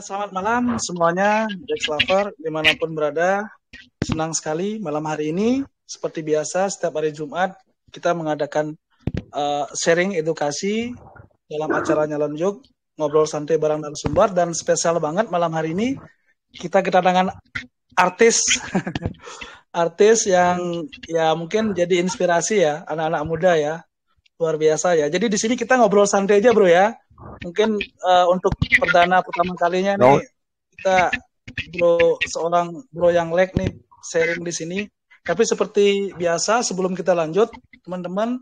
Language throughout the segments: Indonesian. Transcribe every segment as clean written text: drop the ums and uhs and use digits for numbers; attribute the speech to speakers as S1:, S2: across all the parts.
S1: Selamat malam semuanya, Dex Lover, dimanapun berada. Senang sekali malam hari ini, seperti biasa setiap hari Jumat, kita mengadakan sharing edukasi dalam acara Nyalon Juk, ngobrol santai bareng narasumber, dan spesial banget malam hari ini, kita kedatangan artis, artis yang ya mungkin jadi inspirasi ya, anak-anak muda ya, luar biasa ya. Jadi di sini kita ngobrol santai aja bro ya. Mungkin untuk pertama kalinya nih kita seorang bro yang leg nih sharing di sini. Tapi seperti biasa sebelum kita lanjut teman-teman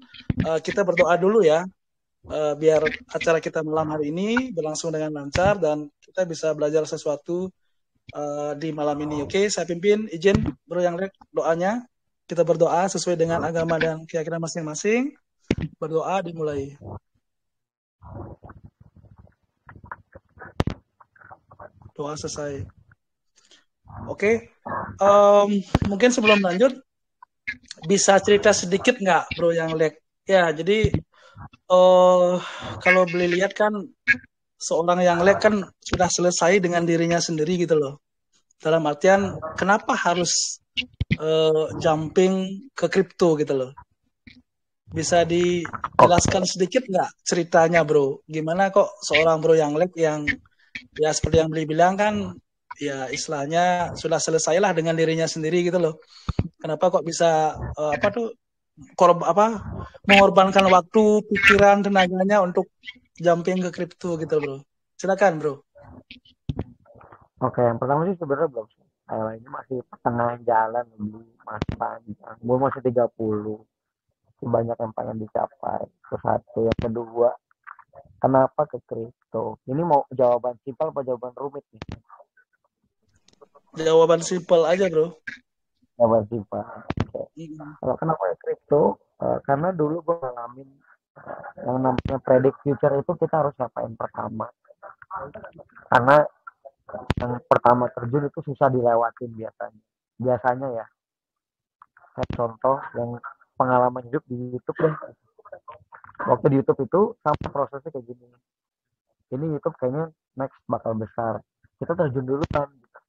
S1: kita berdoa dulu ya biar acara kita malam hari ini berlangsung dengan lancar dan kita bisa belajar sesuatu di malam ini. Oke, saya pimpin izin bro yang leg doanya. Kita berdoa sesuai dengan agama dan keyakinan masing-masing. Berdoa dimulai. Doa selesai. Oke, mungkin sebelum lanjut bisa cerita sedikit nggak, bro yang lihat? Ya, jadi kalau beli lihat kan seorang yang lihat kan sudah selesai dengan dirinya sendiri gitu loh. Dalam artian kenapa harus jumping ke kripto gitu loh? Bisa dijelaskan sedikit nggak ceritanya, bro? Gimana kok seorang bro yang lihat yang ya seperti yang beli bilang kan ya istilahnya sudah selesailah dengan dirinya sendiri gitu loh. Kenapa kok bisa mengorbankan waktu, pikiran, tenaganya untuk jumping ke kripto gitu bro. Silakan bro.
S2: Oke, yang pertama sih sebenarnya belum sih. Ini masih pertengahan jalan, masih panjang. Gue masih 30, masih banyak yang pengen dicapai. Itu satu. Yang kedua, kenapa ke kripto? Ini mau jawaban simpel apa jawaban rumit nih?
S1: Jawaban simpel aja bro.
S2: Jawaban simpel. Oke. Kalau kenapa ke kripto? Karena dulu gue ngalamin yang namanya predict future itu kita harus ngapain pertama. Karena yang pertama terjun itu susah dilewatin biasanya. Biasanya ya. Kayak contoh yang pengalaman hidup di YouTube deh. Waktu di YouTube itu sama prosesnya kayak gini. Ini YouTube kayaknya next bakal besar. Kita terjun dulu kan gitu,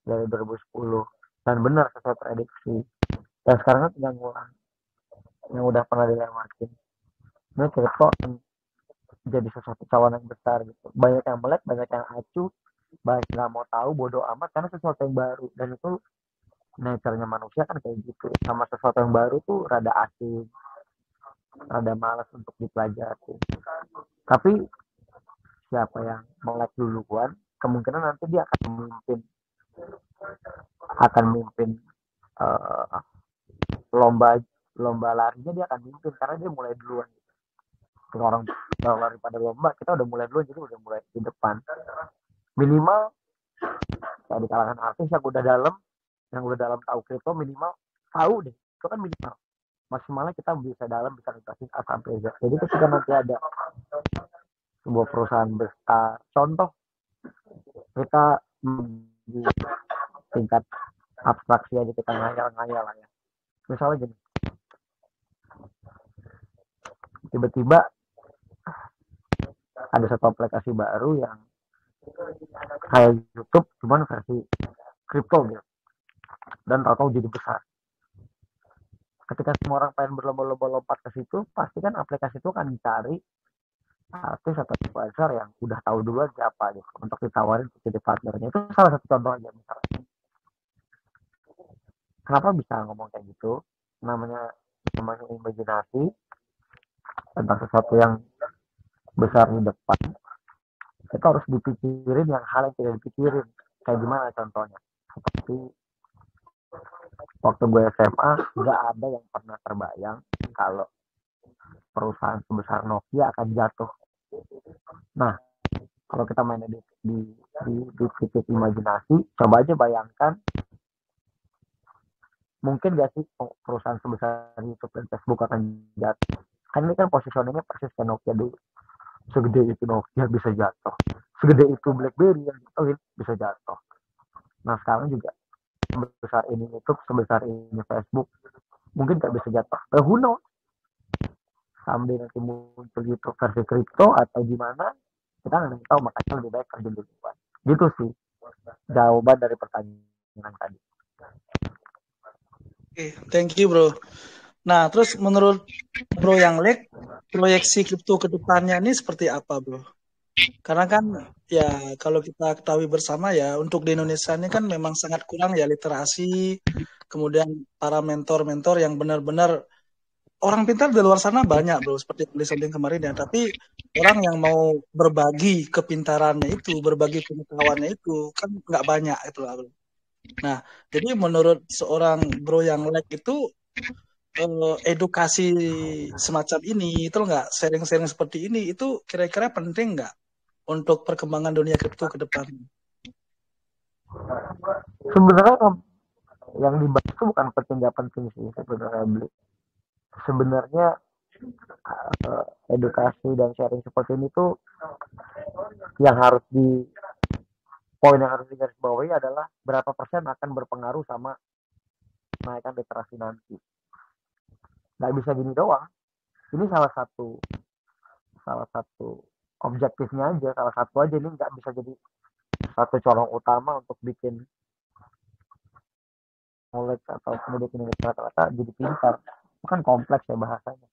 S2: dari 2010 dan benar sesuai prediksi. Dan sekarang kan tinggal ngulang yang udah pernah dilewatin. Ini kripto akan jadi sesuatu cawan yang besar gitu. Banyak yang melek, banyak yang acuh, banyak nggak mau tahu, bodoh amat karena sesuatu yang baru dan itu nature-nya manusia kan kayak gitu. Sama sesuatu yang baru tuh rada asing, rada malas untuk dipelajari. Tapi siapa yang melek duluan, kemungkinan nanti dia akan memimpin uh, lomba lomba larinya, dia akan mimpin karena dia mulai duluan. Orang lari pada lomba, kita udah mulai duluan, jadi udah mulai di depan. Minimal kayak di kalangan artis yang udah dalam tahu kripto, minimal tahu deh, itu kan minimal. Maksimalnya kita bisa dalam, bisa ngetasin A sampai Z. Jadi ketika nanti ada sebuah perusahaan besar, contoh kita di tingkat abstraksi aja, kita ngayal-ngayal lah ya. Misalnya gini, tiba-tiba ada satu aplikasi baru yang kayak YouTube cuman versi kripto gitu, dan tahu-tahu jadi besar. Ketika semua orang pengen berlomba-lomba lompat ke situ, pasti kan aplikasi itu akan dicari artis atau influencer yang udah tahu duluan siapa gitu untuk ditawarin jadi partnernya. Itu salah satu contoh aja misalnya. Kenapa bisa ngomong kayak gitu? Namanya imajinasi tentang sesuatu yang besar di depan. Itu harus dipikirin yang hal yang tidak dipikirin. Kayak gimana contohnya? Seperti waktu gue SMA, nggak ada yang pernah terbayang kalau perusahaan sebesar Nokia akan jatuh. Nah, kalau kita main di titik imajinasi, coba aja bayangkan, mungkin gak sih perusahaan sebesar YouTube dan Facebook akan jatuh? Kan ini kan positioningnya persis kayak Nokia dulu. Segede itu Nokia bisa jatuh. Segede itu BlackBerry yang jatuhin bisa jatuh. Nah sekarang juga sebesar ini YouTube, sebesar ini Facebook, mungkin gak bisa jatuh. Who knows? Sambil nanti muncul YouTube versi kripto atau gimana, kita nggak tahu, makanya lebih baik terjun duluan. Gitu sih jawaban dari pertanyaan tadi.
S1: Oke, thank you bro. Nah, terus menurut Bro yang Lek, proyeksi kripto ke depannya ini seperti apa, Bro? Karena kan ya kalau kita ketahui bersama ya, untuk di Indonesia ini kan memang sangat kurang ya literasi, kemudian para mentor-mentor yang benar-benar orang pintar di luar sana banyak, Bro, seperti yang disampaikan kemarin ya, tapi orang yang mau berbagi kepintarannya itu, berbagi pengetahuannya itu kan nggak banyak itu lah, Bro. Nah, jadi menurut seorang Bro yang Lek itu edukasi semacam ini itu nggak sharing-sharing seperti ini itu kira-kira penting nggak untuk perkembangan dunia kripto ke depan?
S2: Sebenarnya yang dibahas itu bukan penting nggak penting sih sebenarnya, beli. Sebenarnya edukasi dan sharing seperti ini tuh yang harus poin yang harus digarisbawahi adalah berapa persen akan berpengaruh sama kenaikan literasi nanti. Nggak bisa gini doang. Ini salah satu objektifnya aja, salah satu aja, ini nggak bisa jadi satu colong utama untuk bikin knowledge atau penduduk Indonesia rata-rata jadi pintar. Itu kan kompleks ya bahasanya.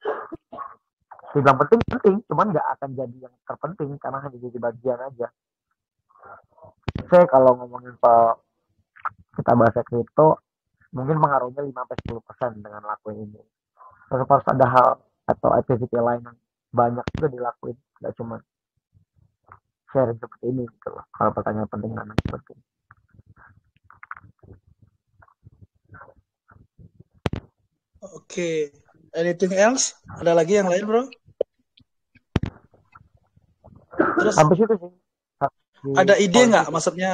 S2: Dibilang penting, cuman nggak akan jadi yang terpenting karena hanya jadi bagian aja. Saya kalau ngomongin soal kita bahasa kripto, mungkin pengaruhnya 5-10% dengan lakuin ini. Terus harus ada hal atau activity lain yang banyak juga dilakuin, nggak cuma sharing seperti ini gitu loh. Kalau pertanyaan penting mana seperti ini.
S1: Oke, anything else? Ada lagi yang lain, Bro? Terus
S2: Sampai situ sih.
S1: ada ide
S2: Poin
S1: nggak?
S2: itu.
S1: Maksudnya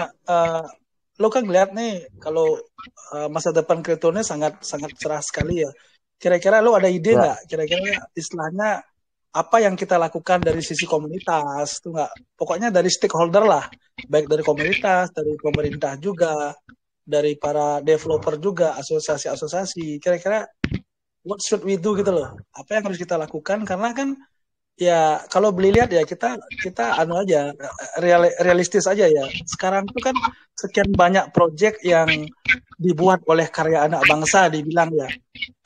S1: lo kan ngeliat nih kalau masa depan kriptonya sangat sangat cerah sekali ya. Kira-kira lo ada ide
S2: Ya,
S1: nggak? Kira-kira istilahnya apa yang kita lakukan dari sisi komunitas tuh nggak? Pokoknya dari stakeholder lah, baik dari komunitas, dari pemerintah juga, dari para developer juga, asosiasi-asosiasi. Kira-kira what should we do gitu loh? Apa yang harus kita lakukan? Karena kan ya kalau beli lihat ya kita kita anu aja realistis aja ya. Sekarang tuh kan sekian banyak proyek yang dibuat oleh karya anak bangsa dibilang ya.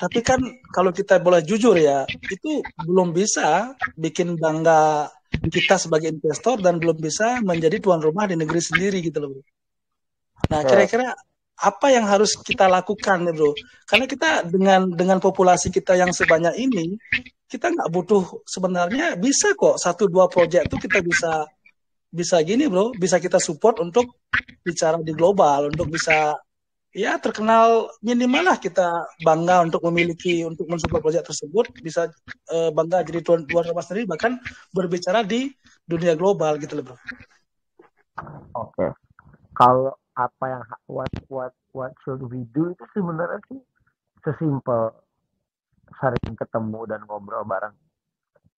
S1: Tapi kan kalau kita boleh jujur ya, itu belum bisa bikin bangga kita sebagai investor dan belum bisa menjadi tuan rumah di negeri sendiri gitu loh. Nah,
S2: ya.
S1: kira-kira apa yang harus kita lakukan nih, Bro? Karena kita dengan populasi kita yang sebanyak ini, kita nggak butuh sebenarnya bisa kok satu dua proyek itu kita bisa bisa gini, Bro, bisa kita support untuk bicara di global, untuk bisa ya terkenal minimal lah kita bangga untuk memiliki untuk mensupport proyek tersebut bisa bangga jadi tuan rumah sendiri bahkan berbicara di dunia global gitu loh, Bro.
S2: Oke. Kalau apa yang what should we do itu sebenarnya sih sesimpel sering ketemu dan ngobrol bareng.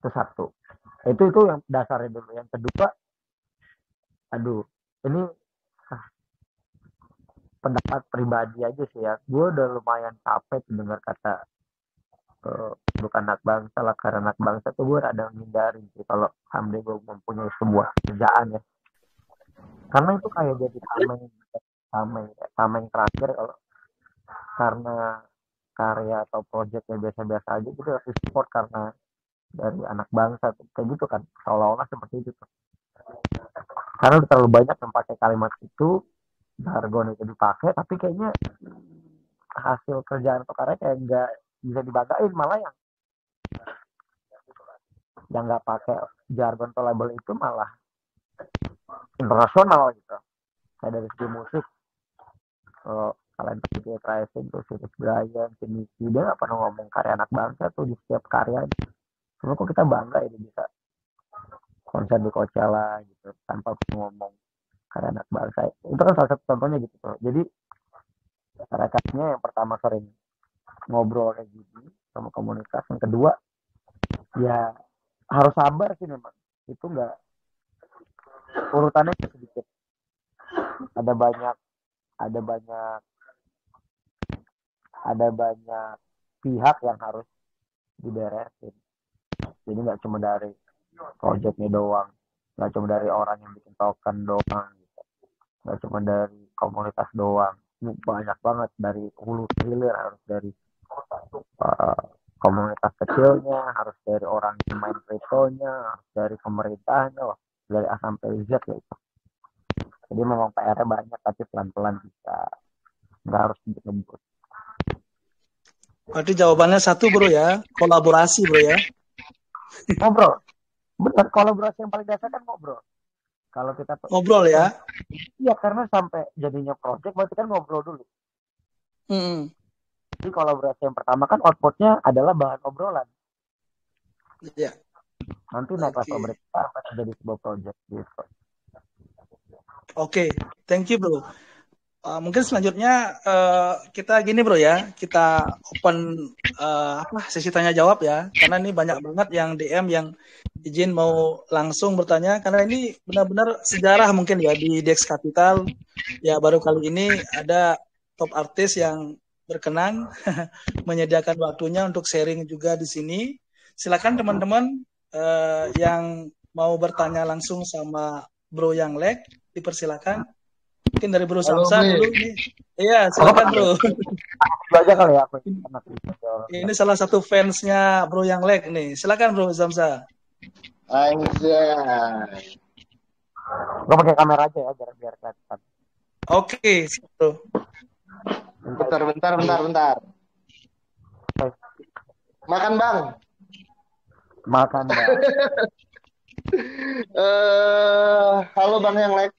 S2: Itu satu. Itu yang dasarnya dulu. Yang kedua, aduh, ini pendapat pribadi aja sih ya. Gue udah lumayan capek dengar kata bukan anak bangsa lah, karena anak bangsa tuh gue rada menghindari sih kalau sampai gue mempunyai sebuah kerjaan ya. Karena itu kayak jadi tameng terakhir kalau karena karya atau projectnya biasa-biasa aja gitu harus support karena dari anak bangsa tuh. Kayak gitu kan, seolah-olah seperti itu tuh. Karena udah terlalu banyak yang pakai kalimat itu, jargon itu dipakai, tapi kayaknya hasil kerjaan atau karya kayak nggak bisa dibanggain, malah yang nggak pakai jargon atau label itu malah internasional gitu. Kayak dari segi musik, kalau kalian pergi tracing tuh Sirius Brian, Sinisi, dia nggak pernah ngomong karya anak bangsa tuh di setiap karya. Cuma kok kita bangga ini bisa konser di Coachella gitu tanpa ngomong karya anak bangsa. Itu kan salah satu contohnya gitu tuh. Jadi rekatnya yang pertama sering ngobrol kayak gini sama komunitas, yang kedua ya harus sabar sih memang. Itu nggak, urutannya sedikit, ada banyak ada banyak ada banyak pihak yang harus diberesin. Jadi nggak cuma dari projectnya doang. nggak cuma dari orang yang bikin token doang gitu. Nggak cuma dari komunitas doang, banyak banget dari hulu ke hilir, harus dari uh, komunitas kecilnya, harus dari orang yang main kriptonya, harus dari pemerintahnya, wah, dari A sampai Z ya. Jadi memang PR-nya banyak, tapi pelan-pelan bisa, nggak harus jemput.
S1: Berarti jawabannya satu bro ya, kolaborasi bro ya.
S2: Ngobrol, benar, kolaborasi yang paling dasar kan ngobrol. Kalau kita
S1: Ngobrol ya.
S2: iya, karena sampai jadinya project berarti kan ngobrol dulu. Jadi kolaborasi yang pertama kan outputnya adalah bahan obrolan.
S1: Iya.
S2: Nanti naik level berikutnya akan jadi sebuah project gitu.
S1: Oke, thank you bro. Mungkin selanjutnya kita gini bro ya, kita open sesi tanya jawab ya, karena ini banyak banget yang DM yang izin mau langsung bertanya, karena ini benar-benar sejarah mungkin ya di Dex Capital ya, baru kali ini ada top artis yang berkenan menyediakan waktunya untuk sharing juga di sini. Silakan teman-teman yang mau bertanya langsung sama Bro Yang Lek, dipersilakan. Mungkin dari Bro Samsa dulu nih. Iya, silakan Bro.
S2: Itu aja kali ya aku.
S1: Ini salah satu fansnya Bro Yang Lek nih. Silakan Bro Samsa.
S3: Anjay.
S2: Gue pakai kamera aja ya biar kelihatan.
S1: Oke, Bro.
S3: Bentar. Makan Bang.
S2: Makan Bang.
S3: Halo Bang Yang Lek.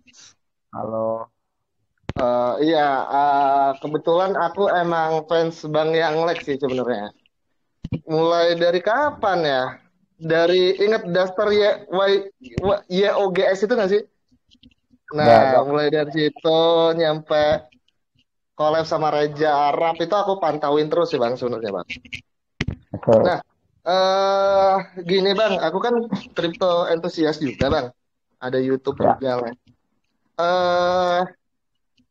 S2: Halo.
S3: Iya, kebetulan aku emang fans Bang Yang Lek sih sebenarnya. Mulai dari kapan ya? Dari inget daftar YOGS itu nggak sih? Nah, mulai dari situ nyampe collab sama Reja Arab itu aku pantauin terus sih Bang sebenarnya Bang.
S2: Okay.
S3: Nah, gini Bang, aku kan crypto entusias juga Bang. Ada YouTube juga lah.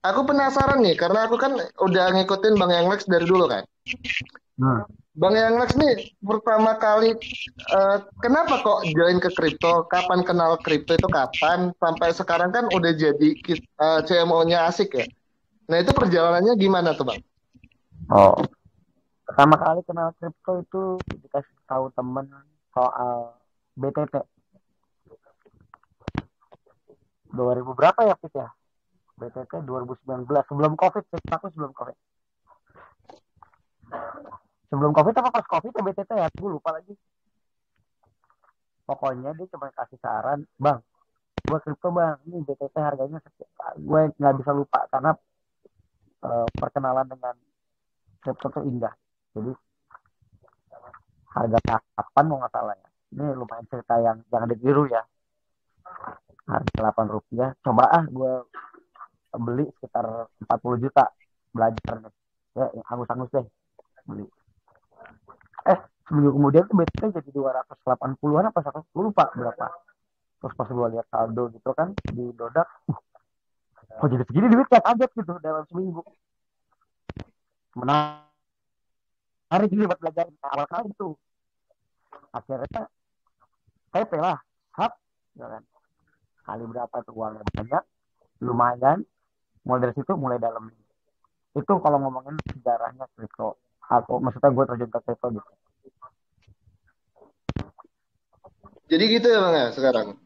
S3: Aku penasaran nih, karena aku kan udah ngikutin Bang Yang Lex dari dulu kan. Bang Yang Lex nih pertama kali kenapa kok join ke kripto? Kapan kenal kripto itu kapan? Sampai sekarang kan udah jadi CMO-nya asik ya. Nah itu perjalanannya gimana tuh Bang?
S2: Oh, pertama kali kenal kripto itu dikasih tahu temen soal BTT. 2000 berapa ya Pit ya? BTT 2019 sebelum COVID, aku sebelum COVID. Sebelum COVID apa pas COVID ya BTT ya? Gue lupa lagi. Pokoknya dia cuma kasih saran, Bang, gue kripto Bang, ini BTT harganya sekian. Gue nggak bisa lupa karena perkenalan dengan kripto itu indah. Jadi harga kapan mau nggak salah ya. Ini lumayan cerita yang jangan ditiru ya. Harga 8 rupiah. Coba gue beli sekitar 40 juta belajar nih. Ya, angus-angus deh beli. Seminggu kemudian tuh BTC jadi 280-an apa 100, lupa berapa. Terus pas gue lihat saldo gitu kan di Dodak, kok jadi segini duitnya, kaget gitu dalam seminggu. Menarik ini buat belajar awal kali itu. Akhirnya PP lah, hap, ya kan. Kali berapa tuh uangnya banyak, lumayan. Mulai dari situ mulai dalam. Itu kalau ngomongin sejarahnya kripto. Maksudnya gue terjun ke kripto gitu.
S3: Jadi gitu ya Bang ya sekarang.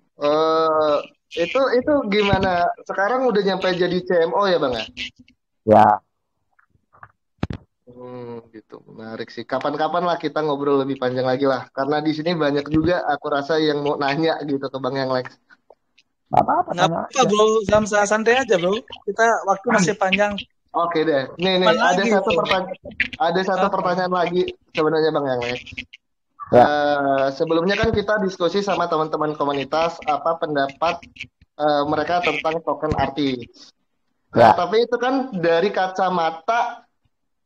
S3: Itu gimana? Sekarang udah nyampe jadi CMO ya Bang ya?
S2: Ya.
S3: Gitu. Menarik sih. Kapan-kapan lah kita ngobrol lebih panjang lagi lah. Karena di sini banyak juga aku rasa yang mau nanya gitu ke Bang Yang Lex.
S1: Nggak apa Bro, Samsa, santai aja Bro. Kita waktu masih panjang.
S3: Oke deh. Nih ada satu pertanyaan lagi sebenarnya Bang Yang Lex. Sebelumnya kan kita diskusi sama teman-teman komunitas apa pendapat mereka tentang token artis. Nah, tapi itu kan dari kacamata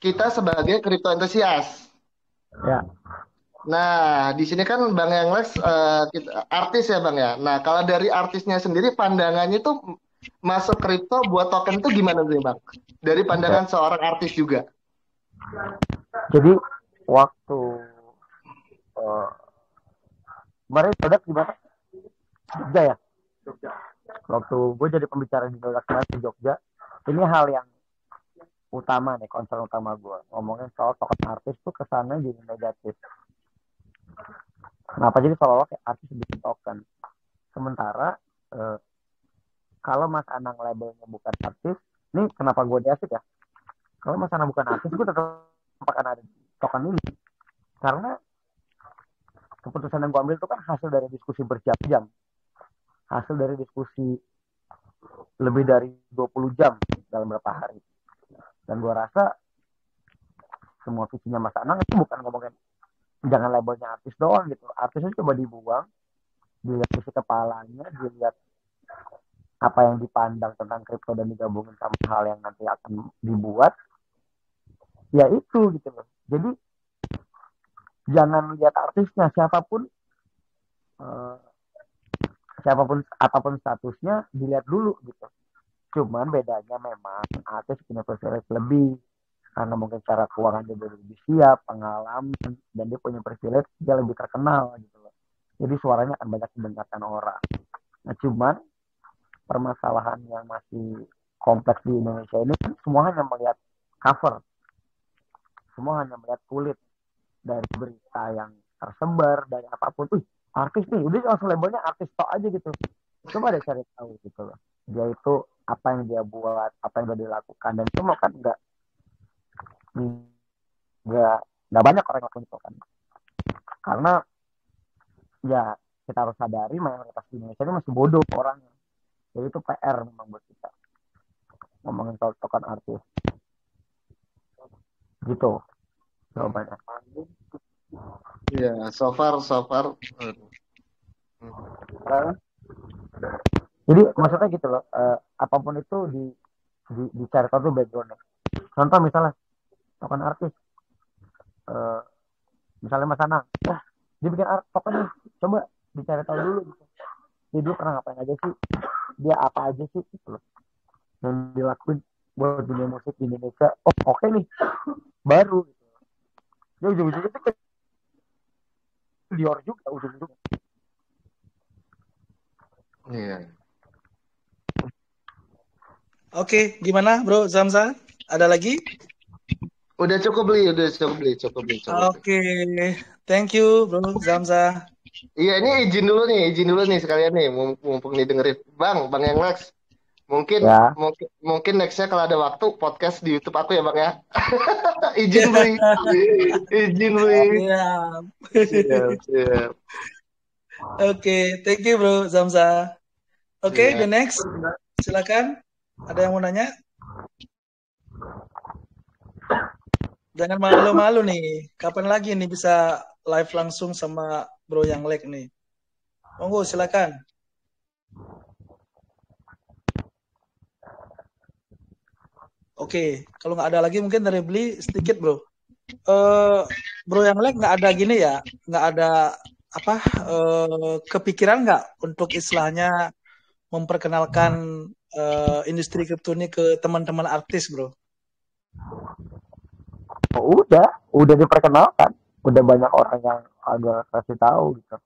S3: kita sebagai kripto entusias.
S2: Ya.
S3: Nah, di sini kan Bang Yang Lex artis ya Bang ya. Nah, kalau dari artisnya sendiri pandangannya itu masuk kripto buat token itu gimana sih Bang? Dari pandangan seorang artis juga.
S2: Jadi waktu kemarin produk gimana? Jogja ya? waktu gue jadi pembicara di Dodak di Jogja, ini hal yang utama nih, concern utama gue ngomongin soal token artis tuh kesannya jadi negatif. Kenapa jadi seolah-olah kayak artis bikin token, sementara kalau Mas Anang labelnya bukan artis, nih kenapa gue diasik ya, kalau Mas Anang bukan artis gue tetap akan ada token ini, karena keputusan yang gue ambil itu kan hasil dari diskusi berjam-jam, hasil dari diskusi lebih dari 20 jam dalam beberapa hari. Dan gue rasa semua visinya Mas Anang itu bukan ngomongin jangan labelnya artis doang gitu. Artisnya coba dibuang, dilihat isi kepalanya, dilihat apa yang dipandang tentang kripto dan digabungin sama hal yang nanti akan dibuat. Ya itu gitu loh. Jadi jangan lihat artisnya, siapapun apapun statusnya dilihat dulu gitu. Cuman bedanya memang artis punya privilege lebih karena mungkin secara keuangan dia lebih siap, pengalaman, dan dia punya privilege, dia lebih terkenal gitu loh. Jadi suaranya akan banyak didengarkan orang. Nah cuman permasalahan yang masih kompleks di Indonesia ini kan semua hanya melihat cover, semua hanya melihat kulit dari berita yang tersebar dari apapun. Artis nih, udah langsung labelnya artis tok aja gitu. Coba deh cari tahu gitu loh. Dia itu apa yang dia buat, apa yang udah dilakukan, dan semua kan nggak banyak orang yang lakukan itu kan. Karena ya kita harus sadari mayoritas di Indonesia ini masih bodoh orangnya. Jadi itu PR memang buat kita ngomongin soal token artis. Gitu jawabannya.
S3: Iya, so far.
S2: Jadi maksudnya gitu loh, apapun itu dicari tahu tuh backgroundnya. Contoh misalnya token artis, misalnya Mas Anang, dia bikin token nih, coba dicari tahu dulu gitu. Dia pernah ngapain aja sih, dia apa aja sih gitu loh yang dilakuin buat dunia musik di Indonesia. Oke nih, baru gitu. Ya ujung-ujungnya tuh Dior juga ujung-ujungnya.
S3: Iya.
S1: Oke, gimana Bro Zamza? Ada lagi?
S3: Udah cukup beli.
S1: Oke, thank you Bro Zamza.
S3: Iya, ini izin dulu nih sekalian nih, mumpung didengerin. Bang yang next. Mungkin
S2: Ya.
S3: mungkin nextnya kalau ada waktu podcast di YouTube aku ya Bang ya. Izin beli.
S1: Siap.
S3: Siap.
S1: Oke, thank you Bro Zamza. Oke, the
S3: Siap.
S1: next. Silakan. Ada yang mau nanya? Jangan malu-malu nih. Kapan lagi nih bisa live langsung sama Bro yang leg nih? Monggo silakan. Oke, kalau nggak ada lagi mungkin dari beli sedikit Bro. Bro yang leg nggak ada gini ya, nggak ada apa kepikiran nggak untuk istilahnya memperkenalkan industri kripto ini ke teman-teman artis Bro?
S2: Udah diperkenalkan, udah banyak orang yang agak kasih tahu gitu,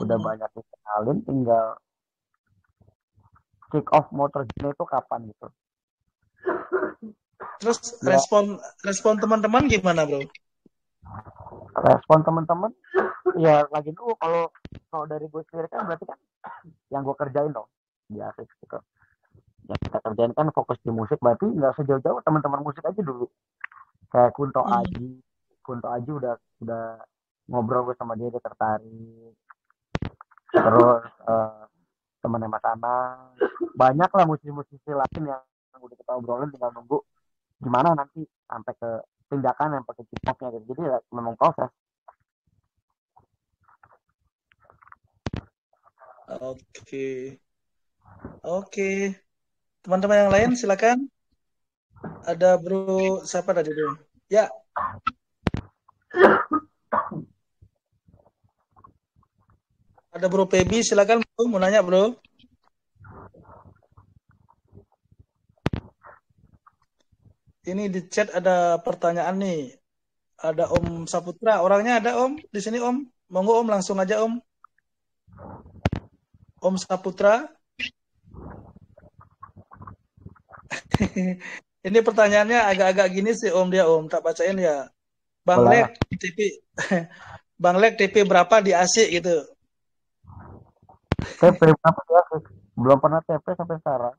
S2: udah banyak dikenalin, tinggal kick off mau terjun itu kapan gitu.
S1: Terus respon teman-teman gimana Bro?
S2: Respon teman-teman ya lagi dulu, kalau dari gue sendiri kan berarti kan yang gue kerjain dong biasa gitu. Yang kita kerjain kan fokus di musik, berarti nggak sejauh-jauh teman-teman musik aja dulu. Kayak Kunto Aji udah ngobrol gue sama dia tertarik. Terus temannya Mas Anang, banyak lah musisi-musisi lain yang udah kita obrolin, tinggal nunggu gimana nanti sampai ke tindakan yang pakai TikToknya gitu. Jadi ya, memang proses.
S1: Oke. Teman-teman yang lain silakan. Ada Bro siapa tadi Bro? Ya. Ada Bro Pebi, silakan Bro, mau nanya Bro. Ini di chat ada pertanyaan nih. Ada Om Saputra, orangnya ada Om di sini Om. Monggo Om langsung aja Om. Om Saputra. Ini pertanyaannya agak-agak gini sih Om dia Om, tak bacain ya. Bang
S2: Boleh.
S1: Lek TP Bang Lek TP berapa di AC gitu?
S2: TP berapa ya? Belum pernah TP sampai sekarang.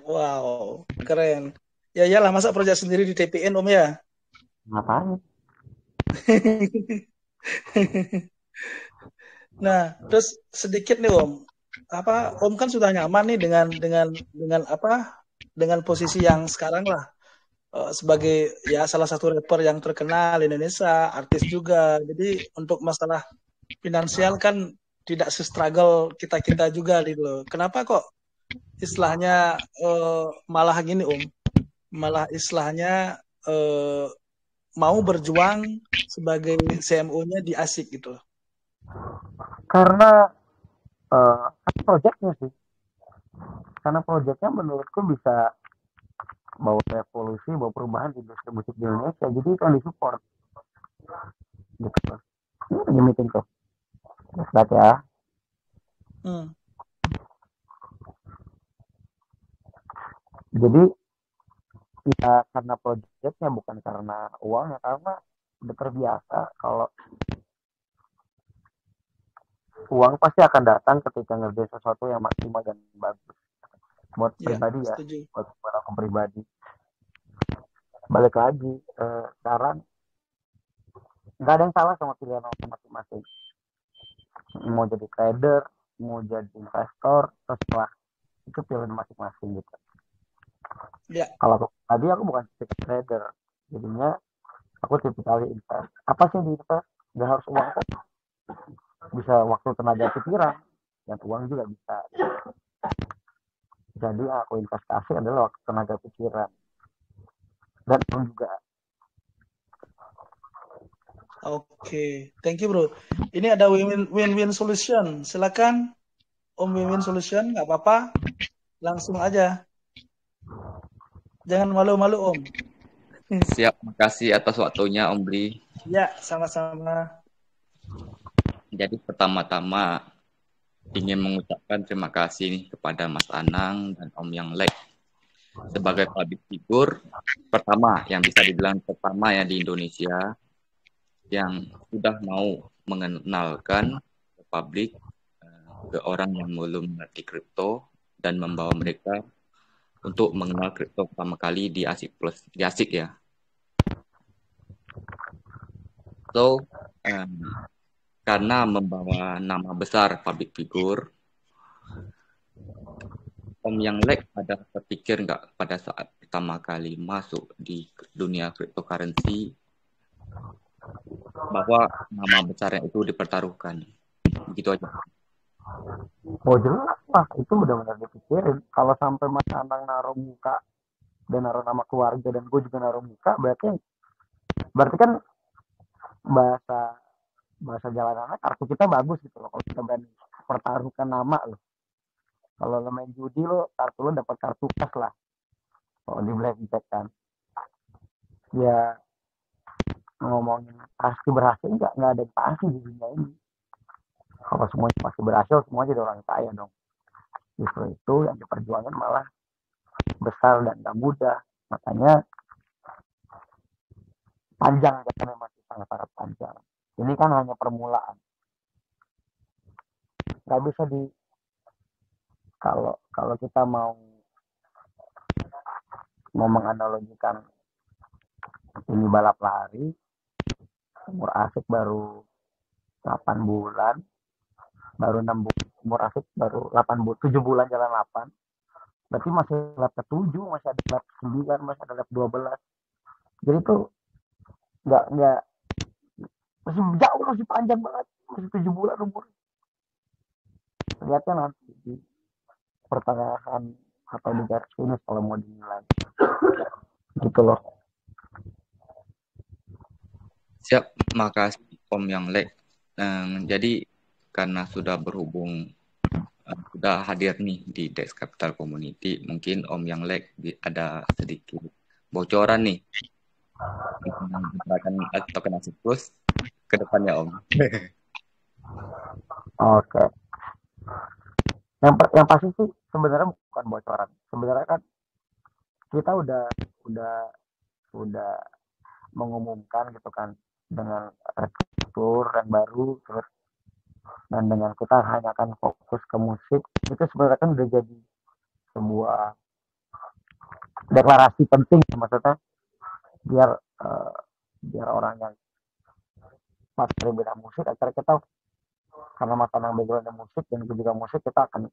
S1: Wow, keren. Ya iyalah masa proyek sendiri di TPN Om ya.
S2: Ngapain?
S1: Nah, terus sedikit nih Om. Apa Om kan sudah nyaman nih dengan apa? Dengan posisi yang sekarang lah. Sebagai ya salah satu rapper yang terkenal di Indonesia, artis juga. Jadi untuk masalah finansial kan tidak se-struggle kita-kita juga gitu loh. Kenapa kok istilahnya malah gini Om? Malah istilahnya mau berjuang sebagai CMO-nya di ASIK gitu.
S2: Karena proyeknya sih. Karena proyeknya menurutku bisa bawa revolusi, bawa perubahan di industri musik di Indonesia. Jadi itu yang disupport. Gitu. Ini lagi meeting tuh. Lihat ya.
S1: Hmm.
S2: Jadi ya karena proyeknya bukan karena uangnya, karena udah terbiasa kalau uang pasti akan datang ketika ngerjain sesuatu yang maksimal dan bagus buat
S1: Ya,
S2: pribadi ya,
S1: setuju.
S2: buat aku pribadi. Balik lagi sekarang nggak ada yang salah sama pilihan orang masing-masing. Mau jadi trader, mau jadi investor, terserah, itu pilihan masing-masing gitu.
S1: Ya,
S2: Kalau aku tadi aku bukan tipikal trader, jadinya aku tipikal invest. Apa sih di invest? Gak harus uang kok, bisa waktu, tenaga, pikiran, dan uang juga bisa. Jadi aku investasi adalah waktu, tenaga, pikiran, dan uang juga.
S1: oke. Thank you, Bro. Ini ada win-win solution. Silakan Om Win-win solution, nggak apa-apa. Langsung aja. Jangan malu-malu, Om.
S4: Siap, makasih atas waktunya Om Bli.
S1: Ya, sama-sama.
S4: Jadi pertama-tama ingin mengucapkan terima kasih nih kepada Mas Anang dan Om Yang Lek sebagai public figure pertama yang bisa dibilang pertama ya di Indonesia yang sudah mau mengenalkan ke publik, ke orang yang belum mengerti kripto dan membawa mereka untuk mengenal kripto pertama kali di ASIK Plus, di ASIK ya. So, karena membawa nama besar public figure, Om Yang Lek ada terpikir nggak pada saat pertama kali masuk di dunia cryptocurrency bahwa nama besarnya itu dipertaruhkan? Begitu aja.
S2: Oh jelas lah, itu benar-benar dipikirin. Kalau sampai Mas Anang naruh muka dan naruh nama keluarga dan gue juga naruh muka, berarti kan bahasa bahasa jalanannya kartu kita bagus gitu loh. Kalau kita berani pertaruhkan nama loh. Kalau lo main judi lo, kartu lo dapat kartu kas lah. Kalau di blackjack kan, ya ngomongin pasti berhasil, nggak ada yang pasti di dunia ini. Kalau semuanya pasti berhasil, semua jadi orang kaya dong. Justru itu yang diperjuangkan malah besar dan gak mudah. Makanya panjang, jalannya masih sangat-sangat panjang. Ini kan hanya permulaan. Nggak bisa di, kalau kalau kita mau menganalogikan ini balap lari, umur asik baru 8 bulan, baru 6 bulan, umur asik baru 8 bulan, 7 bulan jalan 8, berarti masih lap ke 7, masih ada lap 9, masih ada lap 12. Jadi tuh nggak masih jauh, masih panjang banget, masih 7 bulan umur. Lihatnya nanti di pertengahan atau di garis finish kalau mau dinilai. Gitu loh.
S4: Siap, makasih Om Yang Lek. Jadi karena sudah berhubung, sudah hadir nih di Dex Capital Community, mungkin Om Yang Lek ada sedikit bocoran nih tentang token ASIK Plus ke depannya Om.
S2: Oke. Yang pasti sih sebenarnya bukan bocoran. Sebenarnya kan kita udah mengumumkan gitu kan dengan rekrut yang baru, terus dan dengan kita hanya akan fokus ke musik, itu sebenarnya kan udah jadi sebuah deklarasi penting, maksudnya biar biar orang yang pasar bidang musik, akhirnya kita karena makanan background musik dan juga musik, kita akan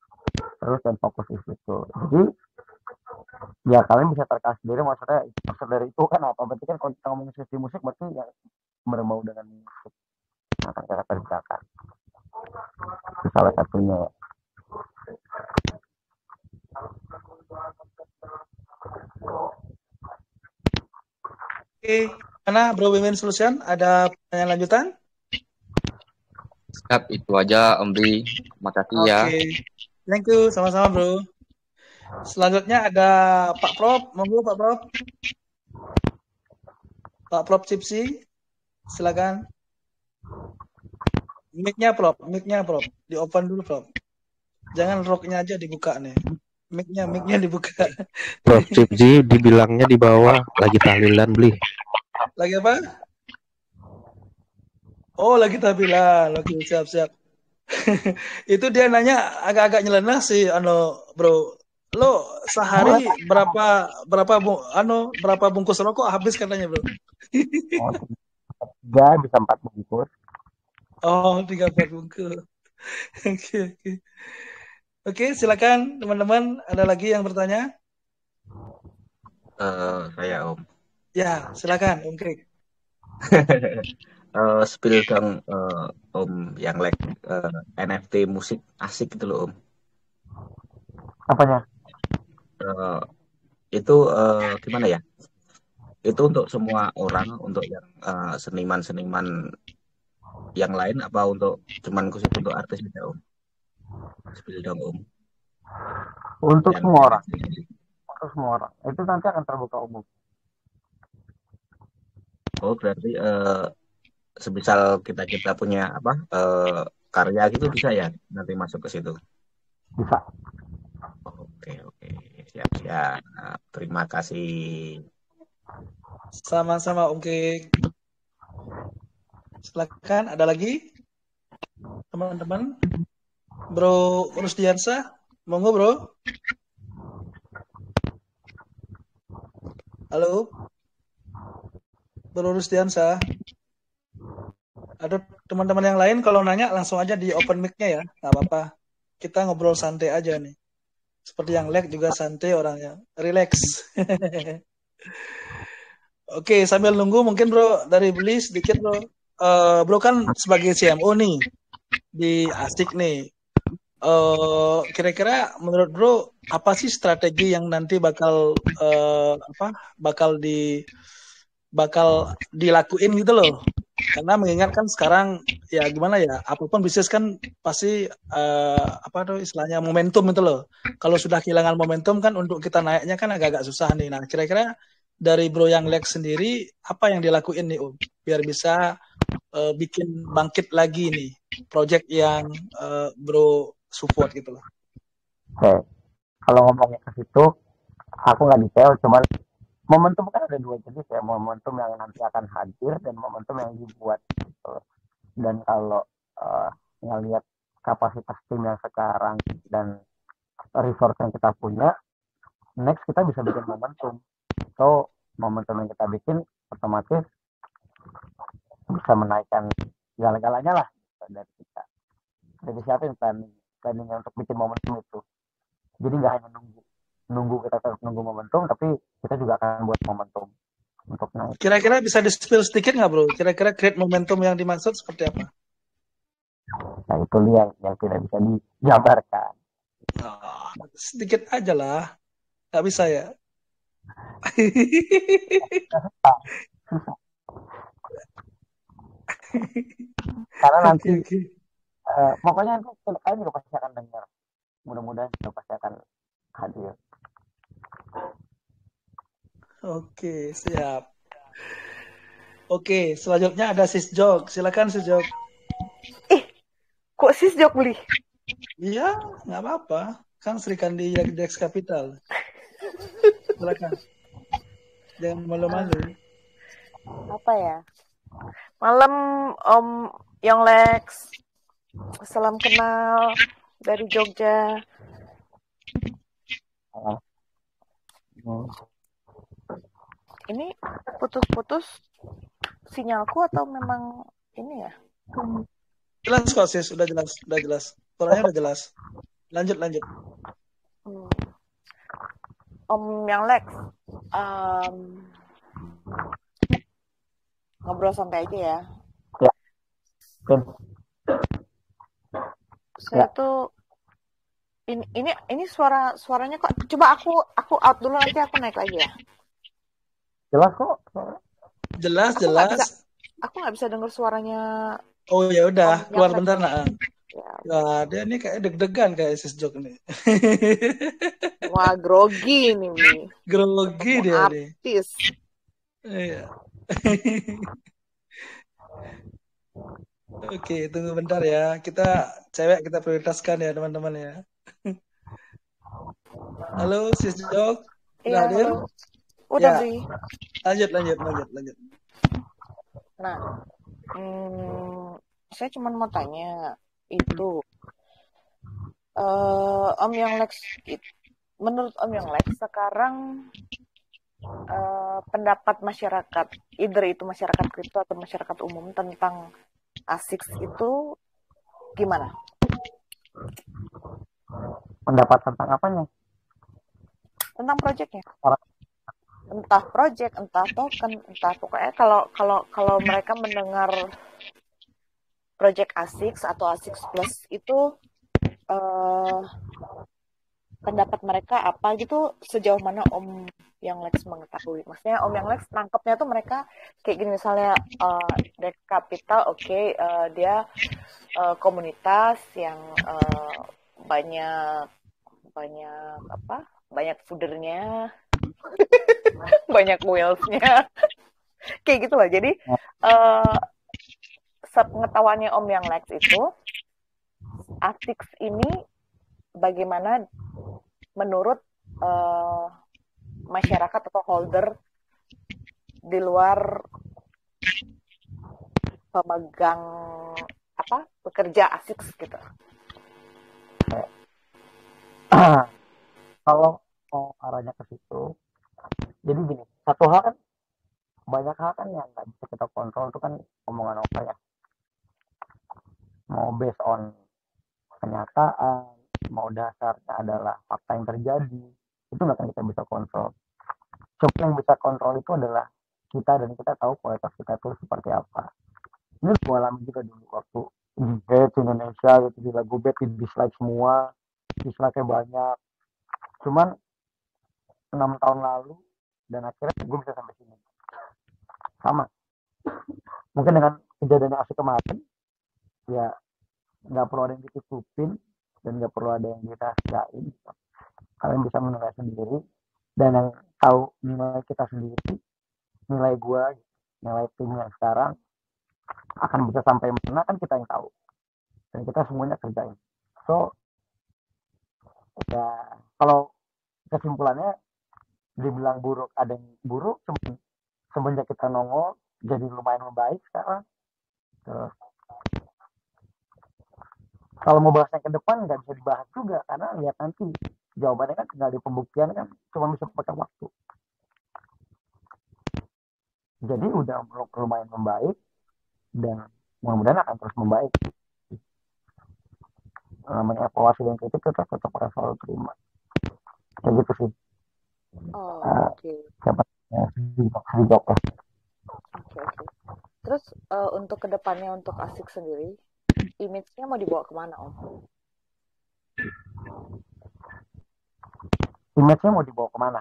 S2: terus dan fokus di situ. Jadi ya kalian bisa terka sendiri, maksudnya maksud dari itu kan apa, berarti kan kalau kita ngomongin sisi musik berarti yang berbau dengan musik yang akan kita kerjakan, itu salah satunya ya.
S1: Oke, mana Bro Wimin Solution? Ada pertanyaan lanjutan?
S4: Siap, itu aja Om Bri. Makasih ya.
S1: Oke, thank you, sama-sama Bro. Selanjutnya ada Pak Prof, monggo Pak Prof. Pak Prof Cipsi, silakan. Mic-nya Prof, di open dulu Prof. Jangan roknya aja dibuka nih. Mic-nya dibuka.
S5: Prof Cipsi dibilangnya di bawah lagi tahlilan beli.
S1: Lagi apa? Oh, lagi tahlilan. Oke, siap. Itu dia nanya agak-agak nyeleneh sih, Bro. Lo sehari berapa bungkus rokok habis katanya, Bro?
S2: 3 bisa 4 bungkus.
S1: Oh, 3-4 bungkus. Oke, silakan teman-teman. Ada lagi yang bertanya?
S6: Saya Om.
S1: Ya, silakan Om Krik.
S6: Spill dong Om yang like NFT musik asik gitu loh Om.
S2: Apanya?
S6: Itu gimana ya? Itu untuk semua orang, untuk yang seniman-seniman yang lain, apa untuk cuman khusus untuk artis aja Om? Spill dong Om.
S2: Untuk
S6: yang
S2: semua orang. Untuk semua orang. Itu nanti akan terbuka umum.
S6: Oh, berarti semisal kita punya apa karya gitu bisa ya nanti masuk ke situ?
S2: Bisa.
S6: Oke, siap. Terima kasih.
S1: Sama-sama Om Krik. Silakan, ada lagi teman-teman? Bro Rusdiansa, monggo Bro. Halo, Bro Rusdiansa. Ada teman-teman yang lain kalau nanya langsung aja di open mic-nya ya, nggak apa-apa. Kita ngobrol santai aja nih. Seperti yang lag juga santai orangnya, relax. Oke, sambil nunggu mungkin Bro dari Beli sedikit Bro. Bro kan sebagai CMO nih di Asik nih. Kira-kira menurut Bro apa sih strategi yang nanti bakal dilakuin gitu loh? Karena mengingatkan sekarang ya gimana ya, apapun bisnis kan pasti istilahnya momentum itu loh. Kalau sudah kehilangan momentum kan untuk kita naiknya kan agak-agak susah nih. Nah, kira-kira dari Bro yang lag sendiri apa yang dilakuin nih Om biar bisa bikin bangkit lagi nih project yang Bro support gitu loh.
S2: Oke. Kalau ngomongnya ke situ, aku nggak detail, cuman momentum kan ada 2 jenis ya, momentum yang nanti akan hadir dan momentum yang dibuat gitu. Dan kalau ngelihat kapasitas tim yang sekarang dan resource yang kita punya, next kita bisa bikin momentum. So momentum yang kita bikin otomatis bisa menaikkan segala-galanya lah dari kita. Jadi siapin planningnya untuk bikin momentum itu. Jadi nggak hanya nunggu kita terus nunggu momentum, tapi kita juga akan buat momentum untuk naik.
S1: Kira-kira bisa di-spill sedikit nggak Bro? Kira-kira create momentum yang dimaksud seperti apa?
S2: Nah itu yang tidak bisa dijabarkan.
S1: Sedikit aja lah, nggak bisa ya?
S2: Karena nanti pokoknya nanti kalian juga pasti akan dengar. Mudah-mudahan juga pasti akan hadir.
S1: Oke, siap. Oke, selanjutnya ada Sis Jok. Silakan Sis Jok.
S7: Kok Sis Jok Beli?
S1: Iya, nggak apa-apa. Kan Sri Kandi Dex Capital. silakan. Jangan malu-malu.
S7: Apa ya? Malam Om Young Lex. Salam kenal dari Jogja. Ini putus-putus sinyalku atau memang ini ya?
S1: Jelas kok sis, udah jelas. Suaranya udah jelas. Lanjut.
S7: Om Young Lex, ngobrol santai aja ya.
S2: Ya.
S7: Saya tuh ini suaranya kok. Coba aku out dulu, nanti aku naik lagi ya.
S2: Jelas kok.
S1: Jelas.
S7: Aku nggak bisa dengar suaranya.
S1: Oh ya udah, keluar bentar
S7: Ya.
S1: Nah, dia ini kayak deg-degan kayak sis Jok nih.
S7: Wah, grogi nih.
S1: Grogi dia nih.
S7: Artis.
S1: Iya. Oke, tunggu bentar ya. Kita cewek kita prioritaskan ya teman-teman ya. Halo sis Jok.
S7: Iya,
S1: hadir?
S7: halo. Udah,
S1: Ya.
S7: Bri.
S1: Lanjut.
S7: Nah, saya cuma mau tanya itu, Om Young Lex, menurut Om Young Lex sekarang pendapat masyarakat, either itu masyarakat kripto atau masyarakat umum tentang ASICS itu gimana?
S2: Pendapat tentang apanya?
S7: Tentang proyeknya. Entah project, entah token, entah pokoknya kalau mereka mendengar project ASICS atau ASICS Plus itu pendapat mereka apa gitu, sejauh mana Om Young Lex mengetahui? Maksudnya Om Young Lex nangkepnya tuh mereka kayak gini, misalnya Dex Capital, dia komunitas yang banyak foodernya, banyak whales-nya, kayak gitu lah. Jadi sepengetahuannya Om Young Lex itu, ASICS ini bagaimana menurut masyarakat atau holder di luar pemegang pekerja ASICS gitu.
S2: Kalau mau arahnya ke situ, jadi gini, satu hal kan, banyak hal kan yang nggak bisa kita kontrol, itu kan omongan ya. Mau based on kenyataan, mau dasarnya adalah fakta yang terjadi, itu nggak akan kita bisa kontrol. Cuma yang bisa kontrol itu adalah kita, dan kita tahu kualitas kita itu seperti apa. Ini gue alami juga dulu waktu di Indonesia gitu, di lagu bed, di dislike semua, dislike-nya banyak. Cuman 6 tahun lalu dan akhirnya gue bisa sampai sini. Sama. Mungkin dengan kejadian yang asik kemarin, ya nggak perlu ada yang ditutupin dan nggak perlu ada yang dirahasiain. Kalian bisa menilai sendiri, dan yang tahu nilai kita sendiri, nilai gue, nilai tim yang sekarang akan bisa sampai mana kan kita yang tahu, dan kita semuanya kerjain. So ya, kalau kesimpulannya dibilang buruk, ada yang buruk, semenjak kita nongol jadi lumayan membaik sekarang. Terus kalau mau bahas yang ke depan nggak bisa dibahas juga, karena lihat nanti jawabannya kan tinggal di pembuktian, kan cuma bisa pakai waktu. Jadi udah lumayan membaik, dan mudah-mudahan akan terus membaik. Namanya evaluasi dan kritik tetap akan selalu terima. Kayak gitu sih.
S7: Oke.
S2: Siapa dijawab ya.
S7: Oke. Terus untuk kedepannya, untuk ASICS sendiri, image-nya mau dibawa kemana, Om?
S2: Image-nya mau dibawa kemana?